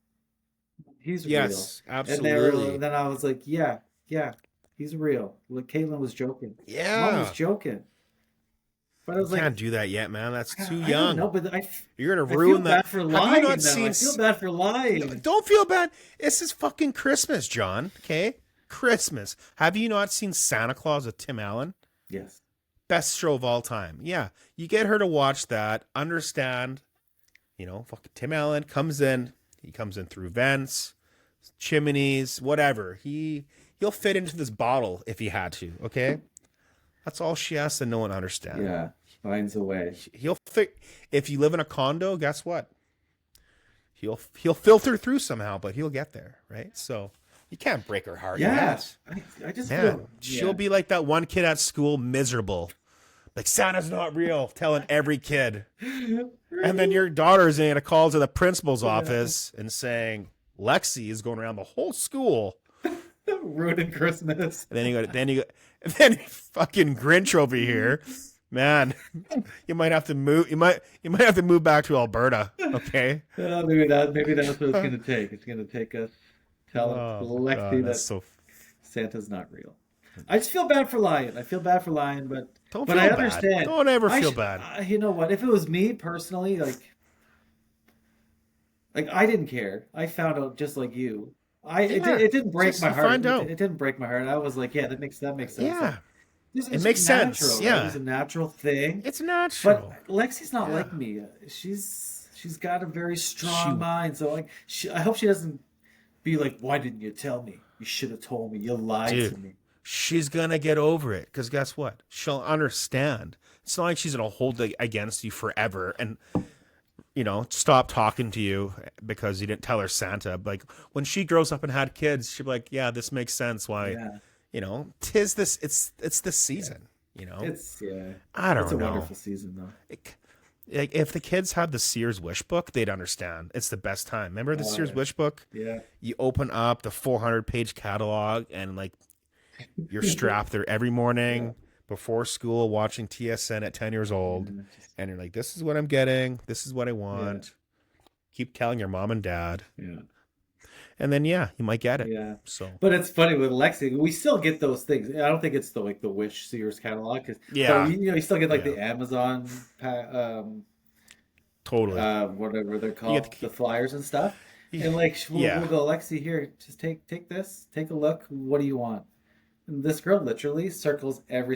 Speaker 1: He's real.
Speaker 2: Yes,
Speaker 1: And
Speaker 2: absolutely.
Speaker 1: then I was like, yeah, he's real. Like Caitlin was joking. Mom was
Speaker 2: Yeah,
Speaker 1: joking. But I
Speaker 2: you
Speaker 1: was like,
Speaker 2: can't do that yet, man. That's too
Speaker 1: I don't know,
Speaker 2: young.
Speaker 1: but
Speaker 2: You're gonna
Speaker 1: I feel
Speaker 2: ruin that.
Speaker 1: bad for
Speaker 2: Have you not
Speaker 1: lying now.
Speaker 2: seen?
Speaker 1: I feel bad for lying.
Speaker 2: Don't feel bad. This is fucking Christmas, John. Okay, Christmas. Have you not seen Santa Claus with Tim Allen?
Speaker 1: Yes.
Speaker 2: Best show of all time. Yeah, you get her to watch that. Understand? Fucking Tim Allen comes in. He comes in through vents, chimneys, whatever. He'll fit into this bottle if he had to. Okay, that's all she has to know and understand.
Speaker 1: Yeah. Finds a way.
Speaker 2: He'll fit. If you live in a condo, guess what? He'll filter through somehow, but he'll get there, right? So you can't break her heart
Speaker 1: Yeah.
Speaker 2: yet.
Speaker 1: I just
Speaker 2: Man,
Speaker 1: feel
Speaker 2: she'll be like that one kid at school, miserable. Like Santa's not real, telling every kid. And then your daughter's in a call to the principal's office and saying Lexi is going around the whole school.
Speaker 1: ruining Christmas.
Speaker 2: And then fucking Grinch over here. Man, you might have to move. You might have to move back to Alberta. Okay.
Speaker 1: Maybe that's what it's gonna take. It's gonna take us telling
Speaker 2: Oh
Speaker 1: Lexi
Speaker 2: God, that's
Speaker 1: that
Speaker 2: so.
Speaker 1: Santa's not real. I just feel bad for lying. I feel bad for lying,
Speaker 2: Don't
Speaker 1: but
Speaker 2: feel
Speaker 1: I
Speaker 2: bad.
Speaker 1: understand.
Speaker 2: Don't ever feel bad.
Speaker 1: You know what? If it was me personally, like I didn't care. I found out just like you.
Speaker 2: Yeah,
Speaker 1: it didn't break
Speaker 2: just
Speaker 1: my
Speaker 2: you
Speaker 1: heart.
Speaker 2: find out.
Speaker 1: It didn't break my heart. I was like, yeah, that makes sense. Like,
Speaker 2: Yeah,
Speaker 1: this
Speaker 2: it
Speaker 1: is
Speaker 2: makes
Speaker 1: natural,
Speaker 2: sense.
Speaker 1: right?
Speaker 2: Yeah,
Speaker 1: It's a natural thing.
Speaker 2: it's natural.
Speaker 1: But Lexi's not
Speaker 2: Yeah.
Speaker 1: like me. She's got a very
Speaker 2: She,
Speaker 1: strong mind. So like, I hope she doesn't be like, why didn't you tell me? You should have told me. You lied to
Speaker 2: dude,
Speaker 1: me.
Speaker 2: she's gonna get over it because guess what? She'll understand. It's not like she's gonna hold it against you forever and stop talking to you because you didn't tell her Santa. Like when she grows up and had kids, she'll be like, yeah, this makes sense. Why,
Speaker 1: Yeah,
Speaker 2: tis this. It's this season.
Speaker 1: it's
Speaker 2: I
Speaker 1: it's a
Speaker 2: don't know.
Speaker 1: wonderful season though.
Speaker 2: Like if the kids had the Sears Wish book, they'd understand. It's the best time. Remember the Sears
Speaker 1: Yeah.
Speaker 2: Wish book?
Speaker 1: Yeah.
Speaker 2: You open up the 400-page catalog and like you're strapped there every morning
Speaker 1: Yeah.
Speaker 2: before school watching TSN at 10 years old,
Speaker 1: Yeah.
Speaker 2: and you're like, this is what I'm getting. This is what I want. Keep telling your mom and dad.
Speaker 1: Yeah.
Speaker 2: and then yeah, you might get it.
Speaker 1: Yeah.
Speaker 2: So
Speaker 1: But it's funny with Lexi, we still get those things. I don't think it's the like the Wish Sears catalog, but
Speaker 2: yeah,
Speaker 1: you still get like
Speaker 2: yeah,
Speaker 1: the Amazon
Speaker 2: totally.
Speaker 1: whatever they're
Speaker 2: You get
Speaker 1: called, the flyers and stuff. And like
Speaker 2: yeah.
Speaker 1: we'll go, Lexi, here, just take this, take a look. What do you want? And this girl literally circles every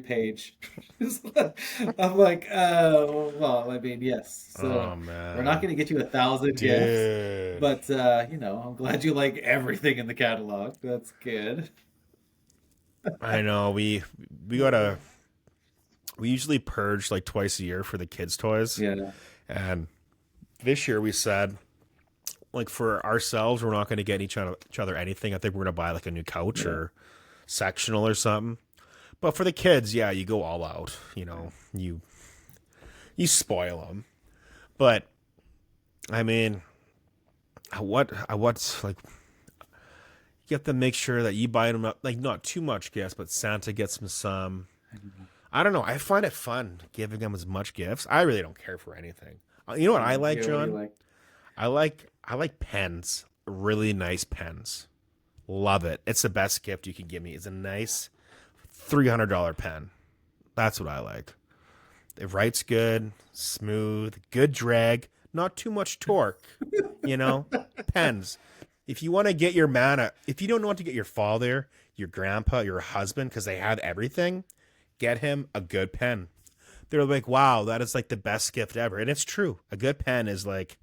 Speaker 1: page. I'm like, well, I mean, yes. So
Speaker 2: Oh
Speaker 1: we're not
Speaker 2: man,
Speaker 1: going to get you 1,000 gifts,
Speaker 2: dude.
Speaker 1: but I'm glad you like everything in the catalog. That's good.
Speaker 2: I know we gotta we usually purge like twice a year for the kids' toys,
Speaker 1: Yeah,
Speaker 2: and this year we said like for ourselves we're not going to get each other anything. I think we're gonna buy like a new couch
Speaker 1: yeah.
Speaker 2: or sectional or something. But for the kids, yeah, you go all out. You spoil them. But I mean, what's like you have to make sure that you buy them like not too much gifts, but Santa gets them some. I don't know. I find it fun giving them as much gifts. I really don't care for anything. You know what I like,
Speaker 1: Yeah, what do you
Speaker 2: John?
Speaker 1: like?
Speaker 2: I like pens. Really nice pens. Love it. It's the best gift you can give me. It's a nice $300 pen. That's what I like. It writes good, smooth, good drag, not too much torque. You know, pens. If you want to get your man, if you don't want to get your father, your grandpa, your husband, because they have everything, get him a good pen. They're like, wow, that is like the best gift ever. And it's true. A good pen is like,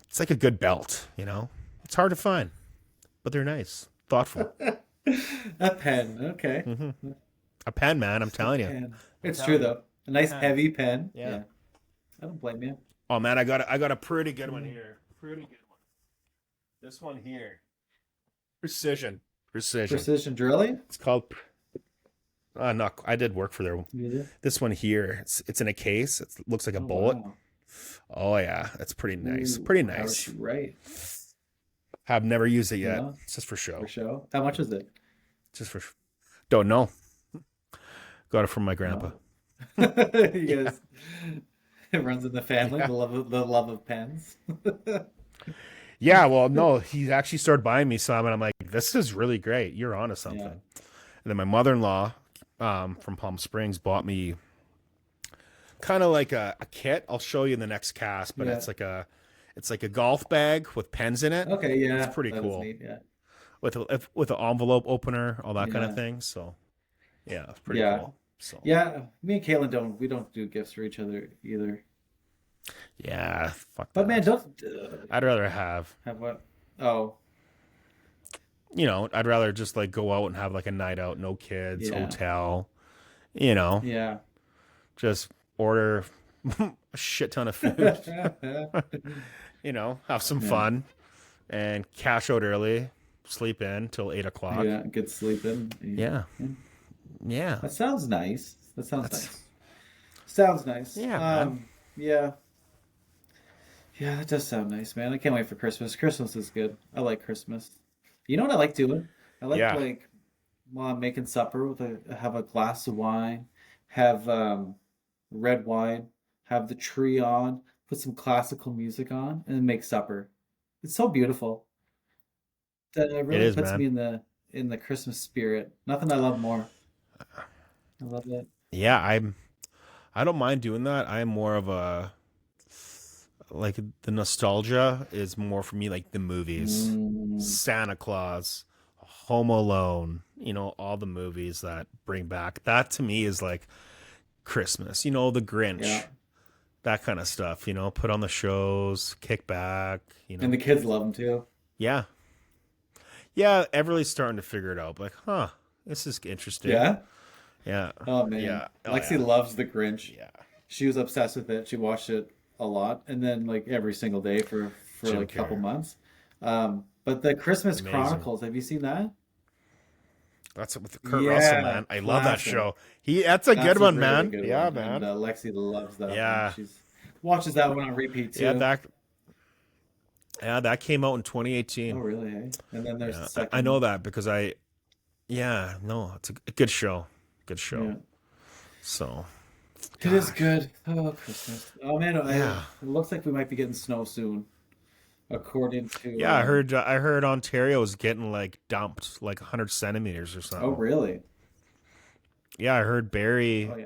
Speaker 2: it's like a good belt, you know? It's hard to find, but they're nice, thoughtful.
Speaker 1: A pen, okay.
Speaker 2: A pen, man, I'm telling you.
Speaker 1: Pen.
Speaker 2: I'm
Speaker 1: It's true
Speaker 2: telling you.
Speaker 1: though. A nice
Speaker 2: Pen.
Speaker 1: heavy pen.
Speaker 2: Yeah.
Speaker 1: Yeah, I don't blame you.
Speaker 2: Oh man, I got a pretty good one here. Pretty good one. This one here. Precision. Precision.
Speaker 1: Precision drilling?
Speaker 2: It's called not I did work for their
Speaker 1: You do?
Speaker 2: this one here. It's in a case. It looks like a
Speaker 1: Oh
Speaker 2: bullet.
Speaker 1: wow.
Speaker 2: Oh yeah, that's pretty nice.
Speaker 1: Ooh,
Speaker 2: Pretty
Speaker 1: how was
Speaker 2: nice.
Speaker 1: she right?
Speaker 2: Have never used it yet.
Speaker 1: No,
Speaker 2: It's just for
Speaker 1: for
Speaker 2: show.
Speaker 1: show. How much is it?
Speaker 2: Just for don't know. Got it from my grandpa.
Speaker 1: Oh. You
Speaker 2: Yeah.
Speaker 1: guys, it runs in the family,
Speaker 2: Yeah.
Speaker 1: the love of pens.
Speaker 2: Yeah, well, no, he actually started buying me some, and I'm like, this is really great. You're onto something.
Speaker 1: Yeah.
Speaker 2: And then my mother-in-law from Palm Springs bought me kind of like a kit. I'll show you in the next cast, but
Speaker 1: Yeah.
Speaker 2: it's like a golf bag with pens in it.
Speaker 1: Okay,
Speaker 2: It's
Speaker 1: yeah.
Speaker 2: pretty
Speaker 1: That is
Speaker 2: cool
Speaker 1: neat, yeah.
Speaker 2: with an envelope opener, all that kind of
Speaker 1: Yeah.
Speaker 2: thing. So yeah, it's pretty
Speaker 1: Yeah.
Speaker 2: cool. So
Speaker 1: Yeah. Me and Caitlin don't do gifts for each other either.
Speaker 2: yeah, fuck
Speaker 1: But man,
Speaker 2: that.
Speaker 1: don't
Speaker 2: I'd rather have
Speaker 1: have what? Oh,
Speaker 2: I'd rather just like go out and have like a night out, no kids,
Speaker 1: yeah.
Speaker 2: hotel, you know,
Speaker 1: Yeah.
Speaker 2: just order a shit ton of food, have some
Speaker 1: Yeah.
Speaker 2: fun and cash out early, sleep in till 8 o'clock.
Speaker 1: Yeah. Good sleeping.
Speaker 2: Yeah.
Speaker 1: Yeah.
Speaker 2: Yeah.
Speaker 1: That sounds nice. That sounds
Speaker 2: That's,
Speaker 1: nice. Sounds nice.
Speaker 2: yeah, man.
Speaker 1: Yeah. Yeah, that does sound nice, man. I can't wait for Christmas. Christmas is good. I like Christmas. You know what I like doing? I
Speaker 2: Yeah.
Speaker 1: like while I'm making supper have a glass of wine, have red wine, have the tree on, put some classical music on, and then make supper. It's so beautiful. That it
Speaker 2: It
Speaker 1: really
Speaker 2: is,
Speaker 1: puts
Speaker 2: man.
Speaker 1: me in the Christmas spirit. Nothing I love more. I love it.
Speaker 2: Yeah. I don't mind doing that. I'm more of a, like the nostalgia is more for me like the movies,
Speaker 1: Mm,
Speaker 2: Santa Claus, Home Alone, all the movies that bring back that to me is like Christmas, the
Speaker 1: yeah.
Speaker 2: Grinch, that kind of stuff, put on the shows, kick back,
Speaker 1: And the kids love them too.
Speaker 2: yeah. Yeah, everybody's starting to figure it out. Like, huh, this is interesting.
Speaker 1: Yeah?
Speaker 2: Yeah.
Speaker 1: Oh man.
Speaker 2: Yeah. Oh
Speaker 1: Lexi
Speaker 2: yeah.
Speaker 1: loves the Grinch.
Speaker 2: Yeah.
Speaker 1: She was obsessed with it. She watched it a lot and then like every single day for
Speaker 2: Jim
Speaker 1: like a couple
Speaker 2: Carrey.
Speaker 1: months. But the Christmas
Speaker 2: Amazing.
Speaker 1: Chronicles, have you seen that?
Speaker 2: That's it with Kurt Russell,
Speaker 1: Yeah,
Speaker 2: man. I love that
Speaker 1: classic.
Speaker 2: show. That's a good
Speaker 1: That's a
Speaker 2: one,
Speaker 1: really
Speaker 2: man.
Speaker 1: good
Speaker 2: Yeah,
Speaker 1: one. And
Speaker 2: man.
Speaker 1: Lexi loves that one.
Speaker 2: Yeah.
Speaker 1: She's watches that one on repeat
Speaker 2: Yeah,
Speaker 1: too.
Speaker 2: that came out in
Speaker 1: Oh
Speaker 2: 2018.
Speaker 1: really, hey? And then there's the
Speaker 2: Yeah, I
Speaker 1: second
Speaker 2: know
Speaker 1: one.
Speaker 2: that because yeah, no, it's a good show. Good show.
Speaker 1: Yeah.
Speaker 2: So,
Speaker 1: It is
Speaker 2: gosh.
Speaker 1: good. Oh, Christmas. Oh man, it
Speaker 2: Yeah.
Speaker 1: looks like we might be getting snow soon. according
Speaker 2: Yeah,
Speaker 1: to.
Speaker 2: I heard Ontario is getting like dumped like 100 centimeters or
Speaker 1: Oh,
Speaker 2: something.
Speaker 1: really?
Speaker 2: Yeah, I heard
Speaker 1: Oh,
Speaker 2: Barrie.
Speaker 1: yeah.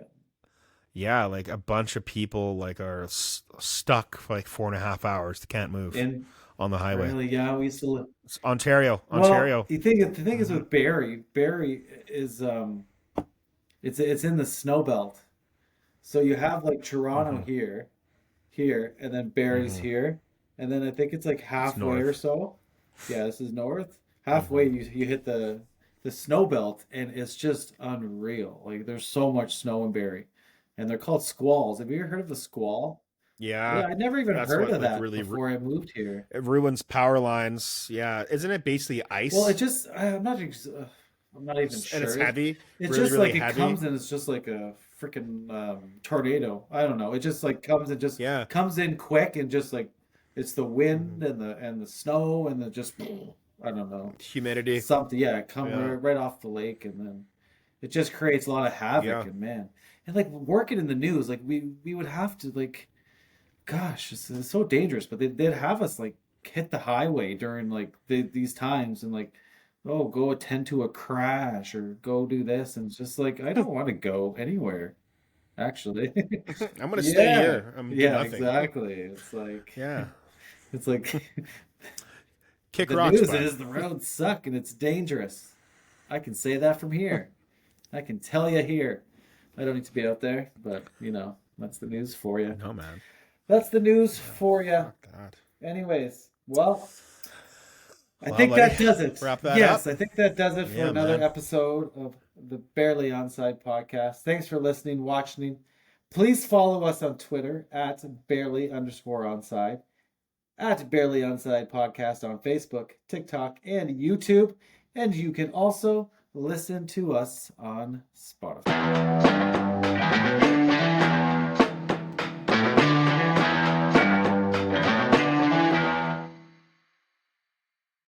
Speaker 2: Yeah, like a bunch of people like are stuck for like 4.5 hours. They can't move
Speaker 1: In
Speaker 2: on the highway.
Speaker 1: really, yeah, we used to live.
Speaker 2: It's Ontario,
Speaker 1: Well,
Speaker 2: Ontario.
Speaker 1: the thing is with Barrie, Barrie is it's in the snow belt. So you have like Toronto
Speaker 2: Mm-hmm.
Speaker 1: here, and then Barrie's
Speaker 2: Mm-hmm.
Speaker 1: here, and then I think it's like
Speaker 2: It's
Speaker 1: halfway or
Speaker 2: north.
Speaker 1: so. Yeah, this is north. Halfway
Speaker 2: Mm-hmm.
Speaker 1: you hit the snow belt, and it's just unreal. Like there's so much snow in Barrie, and they're called squalls. Have you ever heard of a squall?
Speaker 2: Yeah,
Speaker 1: Yeah, I'd never even
Speaker 2: that's
Speaker 1: heard
Speaker 2: what
Speaker 1: of
Speaker 2: like
Speaker 1: that
Speaker 2: really
Speaker 1: before I moved here.
Speaker 2: it ruins power lines. Yeah, isn't it basically
Speaker 1: Well, it
Speaker 2: ice
Speaker 1: just I'm not even
Speaker 2: and it's
Speaker 1: sure.
Speaker 2: heavy,
Speaker 1: It's
Speaker 2: really
Speaker 1: just
Speaker 2: really
Speaker 1: like it
Speaker 2: heavy?
Speaker 1: comes and it's just like a freaking tornado. I don't know. It just like comes and just
Speaker 2: Yeah.
Speaker 1: comes in quick and just like it's the
Speaker 2: Mm-hmm.
Speaker 1: wind and the snow and the just I don't know
Speaker 2: Humidity.
Speaker 1: something. Yeah, come
Speaker 2: Yeah.
Speaker 1: right off the lake and then it just creates a lot of havoc
Speaker 2: Yeah.
Speaker 1: and man and like working in the news like we would have to like gosh, it's so dangerous. But they'd have us like hit the highway during like these times and like, oh, go attend to a crash or go do this. And it's just like, I don't want to go anywhere, actually.
Speaker 2: I'm gonna stay
Speaker 1: Yeah,
Speaker 2: here. I'm do
Speaker 1: yeah,
Speaker 2: nothing.
Speaker 1: exactly. It's like,
Speaker 2: Yeah.
Speaker 1: it's like
Speaker 2: Kick
Speaker 1: the
Speaker 2: rocks,
Speaker 1: news
Speaker 2: bud.
Speaker 1: is the roads suck and it's dangerous. I can say that from here. I can tell you here. I don't need to be out there, but that's the news for you.
Speaker 2: No, man.
Speaker 1: That's the news
Speaker 2: Yeah.
Speaker 1: for you.
Speaker 2: Fuck that.
Speaker 1: Anyways, well, I
Speaker 2: Well,
Speaker 1: think
Speaker 2: buddy,
Speaker 1: that does it.
Speaker 2: wrap that
Speaker 1: Yes,
Speaker 2: up.
Speaker 1: I think that does it for
Speaker 2: Yeah,
Speaker 1: another
Speaker 2: man.
Speaker 1: episode of the Barely Onside podcast. Thanks for listening, watching. Please follow us on Twitter at barely_onside, at Barely Onside podcast on Facebook, TikTok, and YouTube. And you can also listen to us on Spotify.